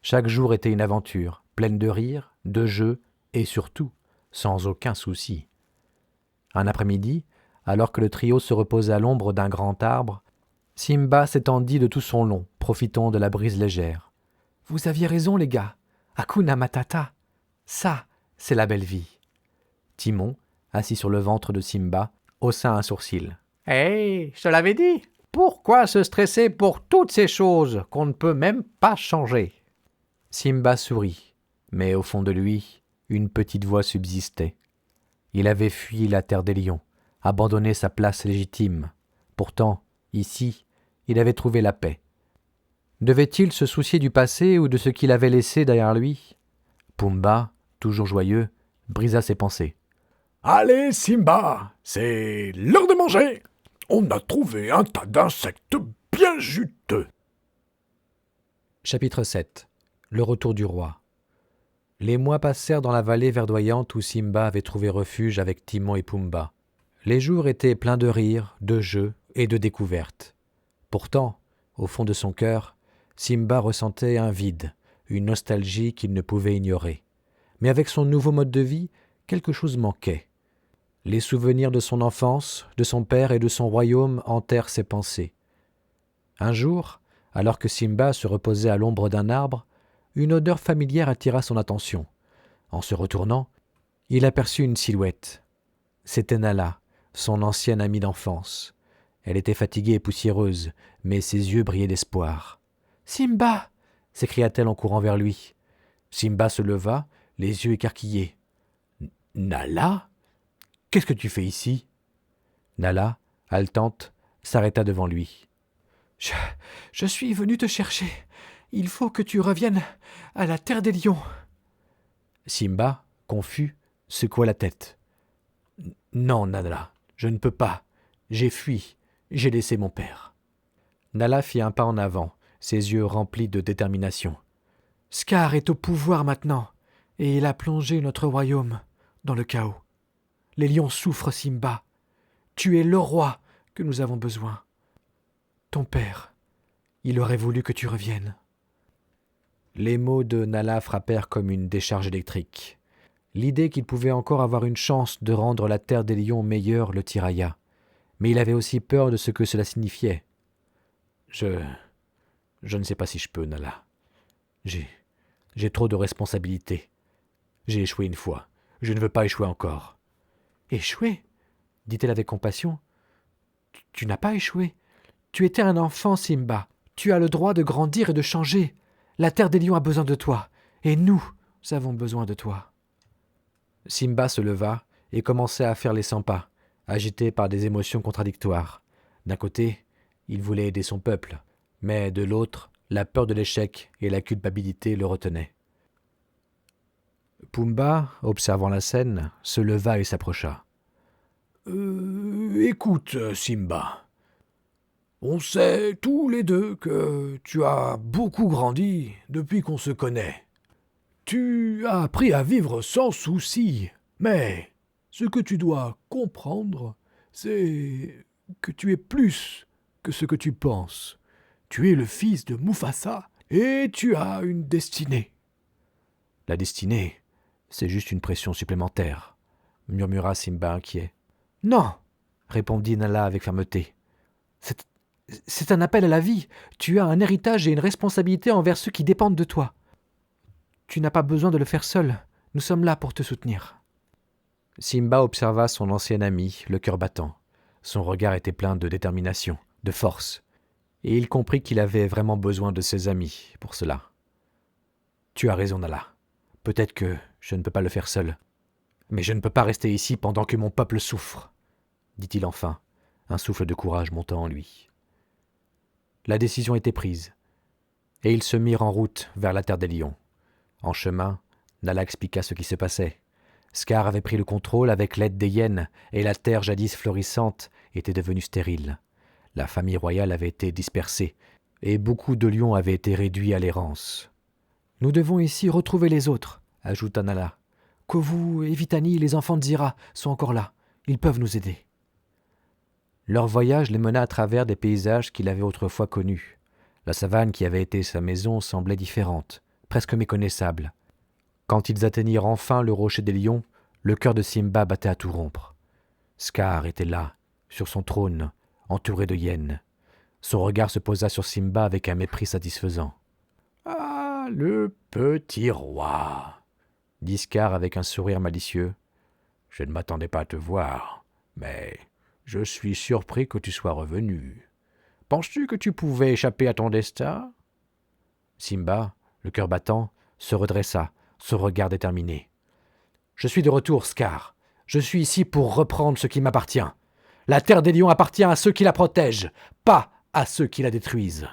Chaque jour était une aventure, pleine de rires, de jeux et surtout, sans aucun souci. Un après-midi, alors que le trio se reposait à l'ombre d'un grand arbre, Simba s'étendit de tout son long, profitant de la brise légère. « Vous aviez raison, les gars. Hakuna Matata. Ça, c'est la belle vie. » Timon, assis sur le ventre de Simba, haussa un sourcil. « Hé, je te l'avais dit. Pourquoi se stresser pour toutes ces choses qu'on ne peut même pas changer ?» Simba sourit, mais au fond de lui, une petite voix subsistait. Il avait fui la terre des lions, abandonné sa place légitime. Pourtant, ici, il avait trouvé la paix. Devait-il se soucier du passé ou de ce qu'il avait laissé derrière lui ? Pumba, toujours joyeux, brisa ses pensées. « Allez, Simba, c'est l'heure de manger. On a trouvé un tas d'insectes bien juteux. » Chapitre 7. Le retour du roi. Les mois passèrent dans la vallée verdoyante où Simba avait trouvé refuge avec Timon et Pumba. Les jours étaient pleins de rires, de jeux et de découvertes. Pourtant, au fond de son cœur, Simba ressentait un vide, une nostalgie qu'il ne pouvait ignorer. Mais avec son nouveau mode de vie, quelque chose manquait. Les souvenirs de son enfance, de son père et de son royaume hantèrent ses pensées. Un jour, alors que Simba se reposait à l'ombre d'un arbre, une odeur familière attira son attention. En se retournant, il aperçut une silhouette. C'était Nala, son ancienne amie d'enfance. Elle était fatiguée et poussiéreuse, mais ses yeux brillaient d'espoir. « Simba !» s'écria-t-elle en courant vers lui. Simba se leva, les yeux écarquillés. « Nala ? Qu'est-ce que tu fais ici ?» Nala, haletante, s'arrêta devant lui. « Je suis venu te chercher. Il faut que tu reviennes à la terre des lions. » Simba, confus, secoua la tête. « Non, Nala, je ne peux pas. J'ai fui, j'ai laissé mon père. » Nala fit un pas en avant, ses yeux remplis de détermination. « Scar est au pouvoir maintenant, et il a plongé notre royaume dans le chaos. Les lions souffrent, Simba. Tu es le roi que nous avons besoin. Ton père, il aurait voulu que tu reviennes. » Les mots de Nala frappèrent comme une décharge électrique. L'idée qu'il pouvait encore avoir une chance de rendre la terre des lions meilleure le tirailla. Mais il avait aussi peur de ce que cela signifiait. Je ne sais pas si je peux, Nala. J'ai trop de responsabilités. J'ai échoué une fois. Je ne veux pas échouer encore. »« Échouer ?» dit-elle avec compassion. « Tu n'as pas échoué. Tu étais un enfant, Simba. Tu as le droit de grandir et de changer. La terre des lions a besoin de toi, et nous avons besoin de toi. » Simba se leva et commença à faire les 100 pas, agité par des émotions contradictoires. D'un côté, il voulait aider son peuple, mais de l'autre, la peur de l'échec et la culpabilité le retenaient. Pumba, observant la scène, se leva et s'approcha. « Écoute, Simba, on sait tous les deux que tu as beaucoup grandi depuis qu'on se connaît. Tu as appris à vivre sans souci, mais ce que tu dois comprendre, c'est que tu es plus que ce que tu penses. Tu es le fils de Mufasa et tu as une destinée. » « La destinée, c'est juste une pression supplémentaire, » murmura Simba inquiet. « Non, » répondit Nala avec fermeté. « C'est un appel à la vie. Tu as un héritage et une responsabilité envers ceux qui dépendent de toi. Tu n'as pas besoin de le faire seul. Nous sommes là pour te soutenir. » Simba observa son ancien ami, le cœur battant. Son regard était plein de détermination, de force, et il comprit qu'il avait vraiment besoin de ses amis pour cela. « Tu as raison, Nala. Peut-être que je ne peux pas le faire seul. Mais je ne peux pas rester ici pendant que mon peuple souffre, » dit-il enfin, un souffle de courage montant en lui. La décision était prise, et ils se mirent en route vers la terre des lions. En chemin, Nala expliqua ce qui se passait. Scar avait pris le contrôle avec l'aide des hyènes, et la terre jadis florissante était devenue stérile. La famille royale avait été dispersée, et beaucoup de lions avaient été réduits à l'errance. « Nous devons ici retrouver les autres, » ajouta Nala. « Kovu et Vitani, les enfants de Zira, sont encore là. Ils peuvent nous aider. » Leur voyage les mena à travers des paysages qu'il avait autrefois connus. La savane qui avait été sa maison semblait différente, presque méconnaissable. Quand ils atteignirent enfin le rocher des lions, le cœur de Simba battait à tout rompre. Scar était là, sur son trône, entouré de hyènes. Son regard se posa sur Simba avec un mépris satisfaisant. « Ah, le petit roi !» dit Scar avec un sourire malicieux. « Je ne m'attendais pas à te voir, mais je suis surpris que tu sois revenu. Penses-tu que tu pouvais échapper à ton destin ?» Simba, le cœur battant, se redressa, son regard déterminé. « Je suis de retour, Scar. Je suis ici pour reprendre ce qui m'appartient. La terre des lions appartient à ceux qui la protègent, pas à ceux qui la détruisent. »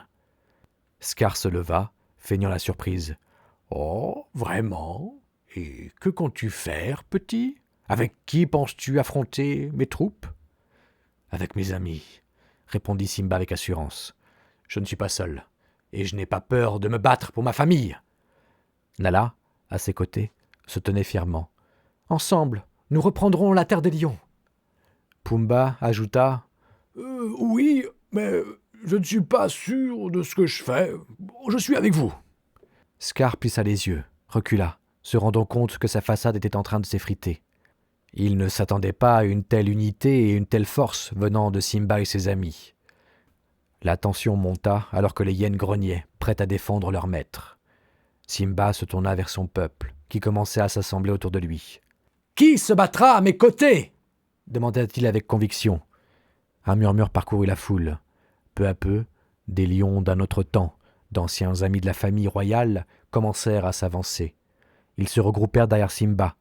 Scar se leva, feignant la surprise. « Oh, vraiment ? Et que comptes-tu faire, petit ? Avec qui penses-tu affronter mes troupes ? » ?»« Avec mes amis, » répondit Simba avec assurance. « Je ne suis pas seul, et je n'ai pas peur de me battre pour ma famille. » Nala, à ses côtés, se tenait fièrement. « Ensemble, nous reprendrons la terre des lions. » Pumba ajouta « Oui, mais je ne suis pas sûr de ce que je fais. Je suis avec vous. » Scar plissa les yeux, recula, se rendant compte que sa façade était en train de s'effriter. Il ne s'attendait pas à une telle unité et une telle force venant de Simba et ses amis. La tension monta alors que les hyènes grognaient, prêtes à défendre leur maître. Simba se tourna vers son peuple, qui commençait à s'assembler autour de lui. « Qui se battra à mes côtés ?» demanda-t-il avec conviction. Un murmure parcourut la foule. Peu à peu, des lions d'un autre temps, d'anciens amis de la famille royale, commencèrent à s'avancer. Ils se regroupèrent derrière Simba,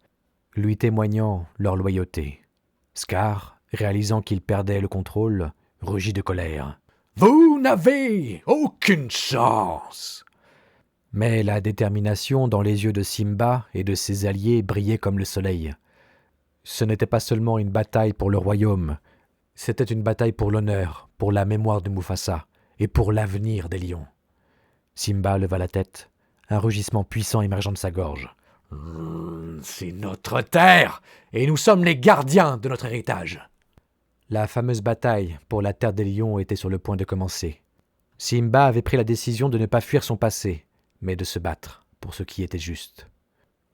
lui témoignant leur loyauté. Scar, réalisant qu'il perdait le contrôle, rugit de colère. « Vous n'avez aucune chance !» Mais la détermination dans les yeux de Simba et de ses alliés brillait comme le soleil. Ce n'était pas seulement une bataille pour le royaume, C'était une bataille pour l'honneur, pour la mémoire de Mufasa et pour l'avenir des lions. Simba leva la tête, un rugissement puissant émergeant de sa gorge. C'est notre terre, et nous sommes les gardiens de notre héritage. La fameuse bataille pour la terre des lions était sur le point de commencer. Simba avait pris la décision de ne pas fuir son passé, mais de se battre pour ce qui était juste.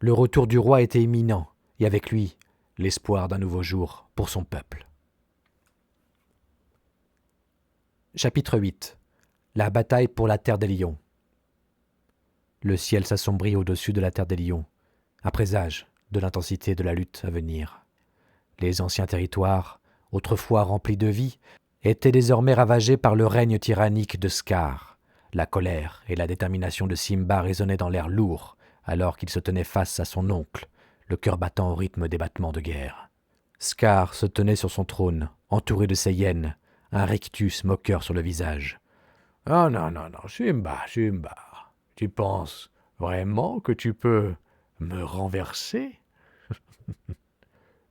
Le retour du roi était imminent, et avec lui, l'espoir d'un nouveau jour pour son peuple. Chapitre 8. La bataille pour la terre des lions. Le ciel s'assombrit au-dessus de la terre des lions, un présage de l'intensité de la lutte à venir. Les anciens territoires, autrefois remplis de vie, étaient désormais ravagés par le règne tyrannique de Scar. La colère et la détermination de Simba résonnaient dans l'air lourd, alors qu'il se tenait face à son oncle, le cœur battant au rythme des battements de guerre. Scar se tenait sur son trône, entouré de ses hyènes, un rictus moqueur sur le visage. « Oh non, Simba, tu penses vraiment que tu peux me renverser?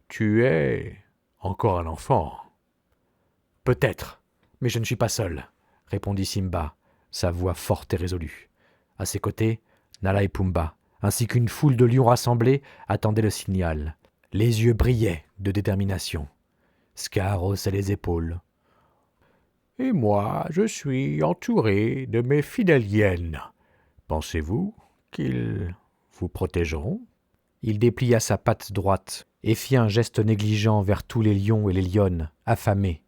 Tu es encore un enfant. »« Peut-être, mais je ne suis pas seul, » répondit Simba, sa voix forte et résolue. À ses côtés, Nala et Pumba, ainsi qu'une foule de lions rassemblés, attendaient le signal. Les yeux brillaient de détermination. Scar haussait les épaules. « Et moi, je suis entouré de mes fidèles hyènes. Pensez-vous qu'ils vous protégeront ?» Il déplia sa patte droite et fit un geste négligent vers tous les lions et les lionnes, affamés,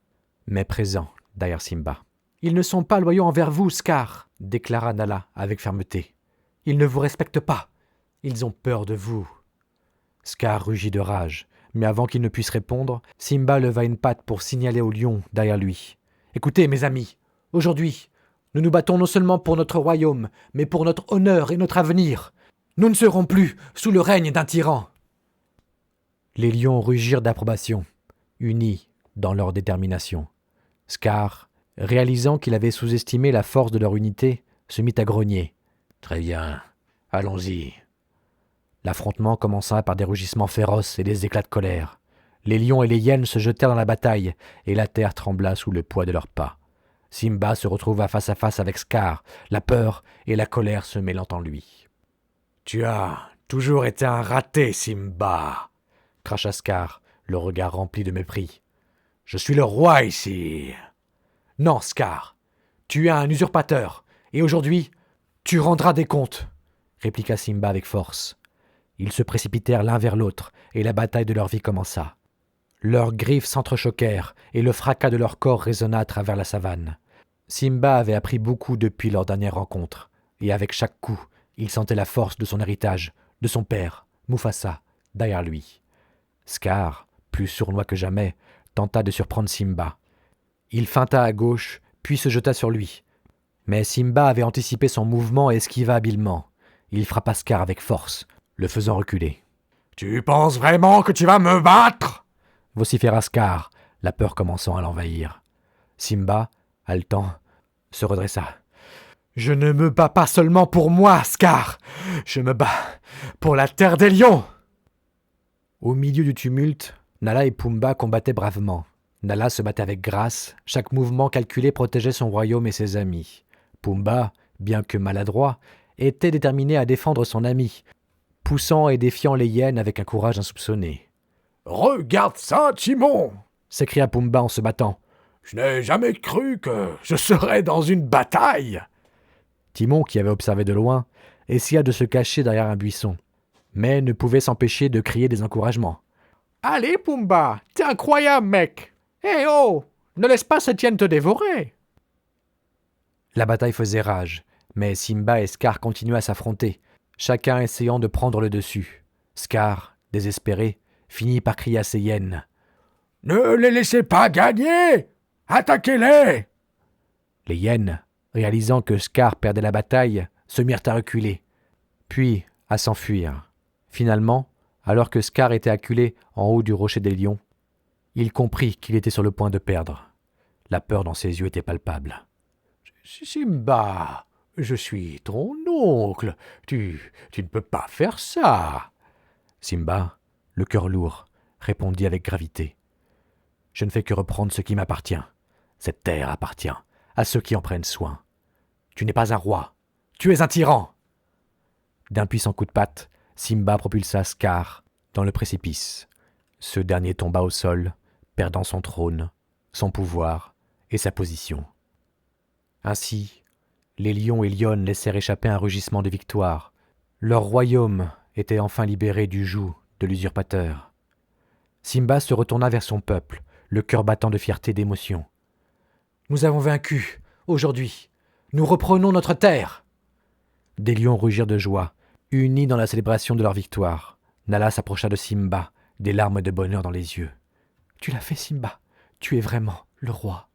mais présents derrière Simba. « Ils ne sont pas loyaux envers vous, Scar, » déclara Nala avec fermeté. « Ils ne vous respectent pas. Ils ont peur de vous. » Scar rugit de rage, mais avant qu'il ne puisse répondre, Simba leva une patte pour signaler aux lions derrière lui. « Écoutez, mes amis, aujourd'hui, nous nous battons non seulement pour notre royaume, mais pour notre honneur et notre avenir. Nous ne serons plus sous le règne d'un tyran. » Les lions rugirent d'approbation, unis dans leur détermination. Scar, réalisant qu'il avait sous-estimé la force de leur unité, se mit à grogner. « Très bien, allons-y. » L'affrontement commença par des rugissements féroces et des éclats de colère. Les lions et les hyènes se jetèrent dans la bataille, et la terre trembla sous le poids de leurs pas. Simba se retrouva face à face avec Scar, la peur et la colère se mêlant en lui. « Tu as toujours été un raté, Simba !» cracha Scar, le regard rempli de mépris. « Je suis le roi ici !»« Non, Scar, tu es un usurpateur, et aujourd'hui, tu rendras des comptes !» répliqua Simba avec force. Ils se précipitèrent l'un vers l'autre, et la bataille de leur vie commença. Leurs griffes s'entrechoquèrent, et le fracas de leur corps résonna à travers la savane. Simba avait appris beaucoup depuis leur dernière rencontre, et avec chaque coup, il sentait la force de son héritage, de son père, Mufasa, derrière lui. Scar, plus sournois que jamais, tenta de surprendre Simba. Il feinta à gauche, puis se jeta sur lui. Mais Simba avait anticipé son mouvement et esquiva habilement. Il frappa Scar avec force, le faisant reculer. « Tu penses vraiment que tu vas me battre ?» vociféra Scar, la peur commençant à l'envahir. Simba, haletant, se redressa. « Je ne me bats pas seulement pour moi, Scar. Je me bats pour la terre des lions !» Au milieu du tumulte, Nala et Pumba combattaient bravement. Nala se battait avec grâce, chaque mouvement calculé protégeait son royaume et ses amis. Pumba, bien que maladroit, était déterminé à défendre son ami, poussant et défiant les hyènes avec un courage insoupçonné. « Regarde ça, Timon !» s'écria Pumba en se battant. « Je n'ai jamais cru que je serais dans une bataille !» Timon, qui avait observé de loin, essaya de se cacher derrière un buisson, mais ne pouvait s'empêcher de crier des encouragements. « Allez, Pumba, t'es incroyable, mec! Hé oh, ne laisse pas cette hyène te dévorer !» La bataille faisait rage, mais Simba et Scar continuaient à s'affronter, chacun essayant de prendre le dessus. Scar, désespéré, finit par crier à ses hyènes. « Ne les laissez pas gagner! Attaquez-les !» Les hyènes, réalisant que Scar perdait la bataille, se mirent à reculer, puis à s'enfuir. Finalement, alors que Scar était acculé en haut du rocher des lions, il comprit qu'il était sur le point de perdre. La peur dans ses yeux était palpable. « Simba, je suis ton oncle. Tu ne peux pas faire ça. » Simba, le cœur lourd, répondit avec gravité. Je ne fais que reprendre ce qui m'appartient. Cette terre appartient à ceux qui en prennent soin. Tu n'es pas un roi, tu es un tyran !» D'un puissant coup de patte, Simba propulsa Scar dans le précipice. Ce dernier tomba au sol, perdant son trône, son pouvoir et sa position. Ainsi, les lions et lionnes laissèrent échapper un rugissement de victoire. Leur royaume était enfin libéré du joug de l'usurpateur. Simba se retourna vers son peuple, le cœur battant de fierté et d'émotion. « Nous avons vaincu, aujourd'hui. Nous reprenons notre terre !» Des lions rugirent de joie, unis dans la célébration de leur victoire. Nala s'approcha de Simba, des larmes de bonheur dans les yeux. « Tu l'as fait, Simba. Tu es vraiment le roi. »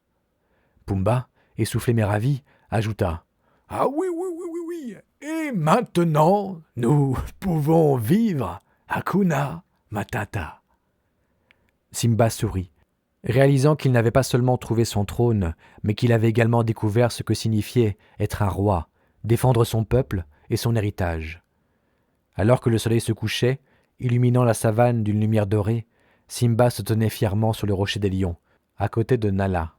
Pumba, essoufflé mais ravi, ajouta « Ah oui, oui, oui, oui, oui. Et maintenant, nous pouvons vivre. Hakuna Matata. » Simba sourit, réalisant qu'il n'avait pas seulement trouvé son trône, mais qu'il avait également découvert ce que signifiait être un roi, défendre son peuple et son héritage. Alors que le soleil se couchait, illuminant la savane d'une lumière dorée, Simba se tenait fièrement sur le rocher des lions, à côté de Nala.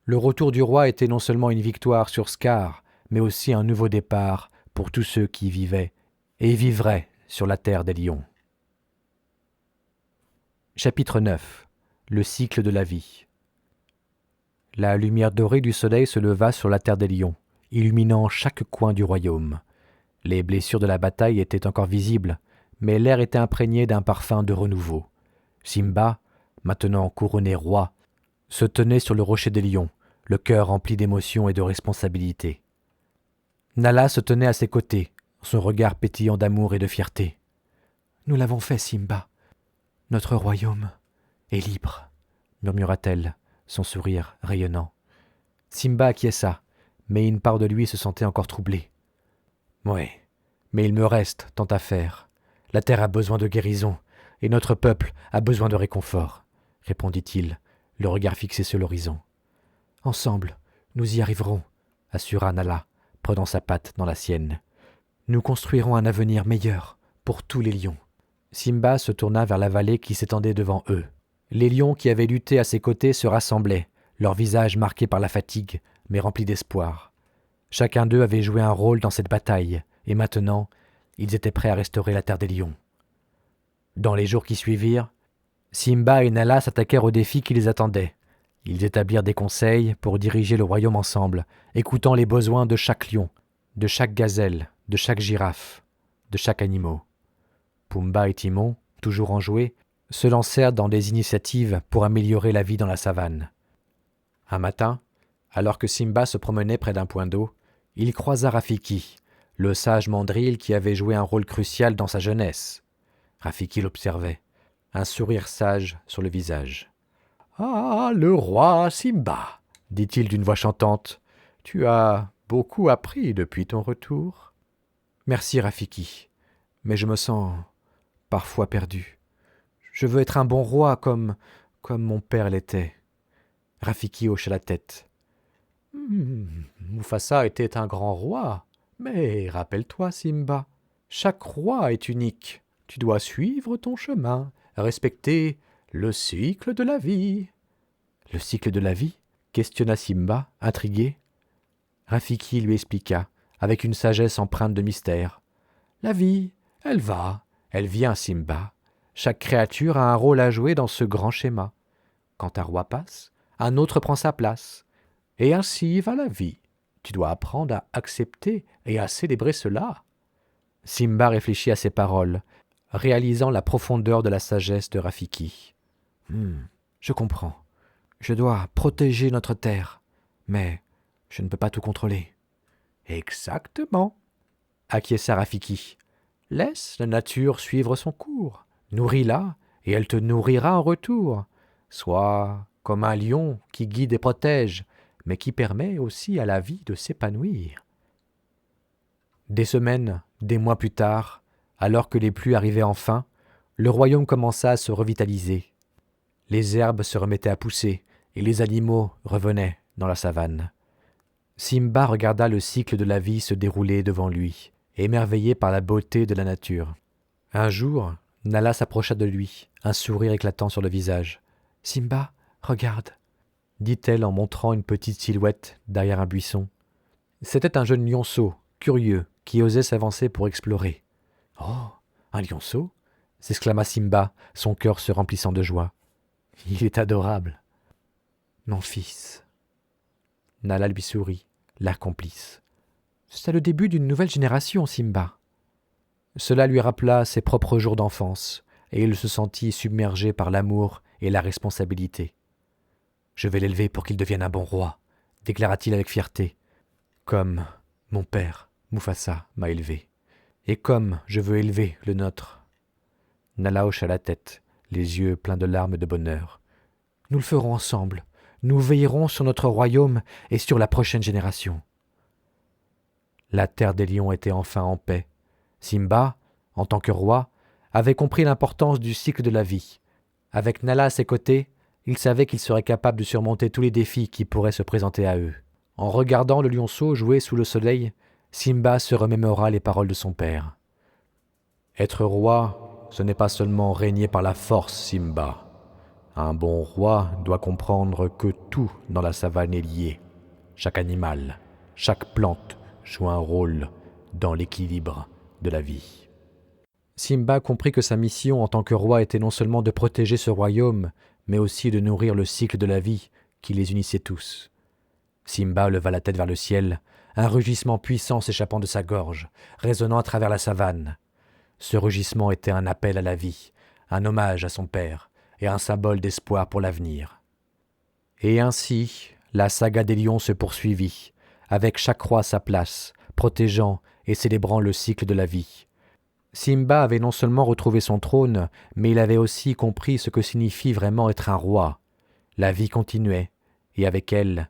Le retour du roi était non seulement une victoire sur Scar, mais aussi un nouveau départ pour tous ceux qui vivaient et vivraient sur la terre des lions. Chapitre 9. Le cycle de la vie. La lumière dorée du soleil se leva sur la terre des lions, illuminant chaque coin du royaume. Les blessures de la bataille étaient encore visibles, mais l'air était imprégné d'un parfum de renouveau. Simba, maintenant couronné roi, se tenait sur le rocher des lions, le cœur rempli d'émotion et de responsabilité. Nala se tenait à ses côtés, son regard pétillant d'amour et de fierté. « Nous l'avons fait, Simba. Notre royaume est libre, » murmura-t-elle, son sourire rayonnant. Simba acquiesça, mais une part de lui se sentait encore troublée. « Oui, mais il me reste tant à faire. La terre a besoin de guérison, et notre peuple a besoin de réconfort, » répondit-il, le regard fixé sur l'horizon. « Ensemble, nous y arriverons, » assura Nala, prenant sa patte dans la sienne. « Nous construirons un avenir meilleur pour tous les lions. » Simba se tourna vers la vallée qui s'étendait devant eux. Les lions qui avaient lutté à ses côtés se rassemblaient, leurs visages marqués par la fatigue, mais remplis d'espoir. Chacun d'eux avait joué un rôle dans cette bataille, et maintenant, ils étaient prêts à restaurer la terre des lions. Dans les jours qui suivirent, Simba et Nala s'attaquèrent aux défis qui les attendaient. Ils établirent des conseils pour diriger le royaume ensemble, écoutant les besoins de chaque lion, de chaque gazelle, de chaque girafe, de chaque animal. Pumba et Timon, toujours enjoués, se lancèrent dans des initiatives pour améliorer la vie dans la savane. Un matin, alors que Simba se promenait près d'un point d'eau, il croisa Rafiki, le sage mandril qui avait joué un rôle crucial dans sa jeunesse. Rafiki l'observait, un sourire sage sur le visage. « Ah, le roi Simba !» dit-il d'une voix chantante. « Tu as beaucoup appris depuis ton retour. »« Merci, Rafiki, mais je me sens parfois perdu. Je veux être un bon roi comme mon père l'était. » Rafiki hocha la tête. Mufasa était un grand roi, mais rappelle-toi, Simba, chaque roi est unique. Tu dois suivre ton chemin, respecter le cycle de la vie. » « Le cycle de la vie ?» questionna Simba, intrigué. Rafiki lui expliqua, avec une sagesse empreinte de mystère. « La vie, elle va, elle vient, Simba. Chaque créature a un rôle à jouer dans ce grand schéma. Quand un roi passe, un autre prend sa place. Et ainsi va la vie. Tu dois apprendre à accepter et à célébrer cela. » Simba réfléchit à ces paroles, réalisant la profondeur de la sagesse de Rafiki. « Je comprends. Je dois protéger notre terre, mais je ne peux pas tout contrôler. »« Exactement, » acquiesça Rafiki. « Laisse la nature suivre son cours. Nourris-la, et elle te nourrira en retour. Sois comme un lion qui guide et protège, mais qui permet aussi à la vie de s'épanouir. » Des semaines, des mois plus tard, alors que les pluies arrivaient enfin, le royaume commença à se revitaliser. Les herbes se remettaient à pousser, et les animaux revenaient dans la savane. Simba regarda le cycle de la vie se dérouler devant lui, émerveillé par la beauté de la nature. Un jour, Nala s'approcha de lui, un sourire éclatant sur le visage. « Simba, Regarde, dit-elle en montrant une petite silhouette derrière un buisson. C'était un jeune lionceau, curieux, qui osait s'avancer pour explorer. « Oh, un lionceau !» s'exclama Simba, son cœur se remplissant de joie. « Il est adorable. »« Mon fils. » Nala lui sourit, l'air complice. « C'est le début d'une nouvelle génération, Simba. » Cela lui rappela ses propres jours d'enfance, et il se sentit submergé par l'amour et la responsabilité. « Je vais l'élever pour qu'il devienne un bon roi, » déclara-t-il avec fierté, « comme mon père, Mufasa, m'a élevé, et comme je veux élever le nôtre. » Nala hocha la tête, les yeux pleins de larmes de bonheur. « Nous le ferons ensemble. Nous veillerons sur notre royaume et sur la prochaine génération. » La terre des lions était enfin en paix. Simba, en tant que roi, avait compris l'importance du cycle de la vie. Avec Nala à ses côtés, il savait qu'il serait capable de surmonter tous les défis qui pourraient se présenter à eux. En regardant le lionceau jouer sous le soleil, Simba se remémora les paroles de son père. « Être roi, ce n'est pas seulement régner par la force, Simba. Un bon roi doit comprendre que tout dans la savane est lié. Chaque animal, chaque plante joue un rôle dans l'équilibre de la vie. » Simba comprit que sa mission en tant que roi était non seulement de protéger ce royaume, mais aussi de nourrir le cycle de la vie qui les unissait tous. Simba leva la tête vers le ciel, un rugissement puissant s'échappant de sa gorge, résonnant à travers la savane. Ce rugissement était un appel à la vie, un hommage à son père et un symbole d'espoir pour l'avenir. Et ainsi, la saga des lions se poursuivit, avec chaque roi à sa place, protégeant et célébrant le cycle de la vie. Simba avait non seulement retrouvé son trône, mais il avait aussi compris ce que signifie vraiment être un roi. La vie continuait, et avec elle,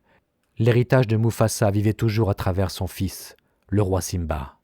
l'héritage de Mufasa vivait toujours à travers son fils, le roi Simba.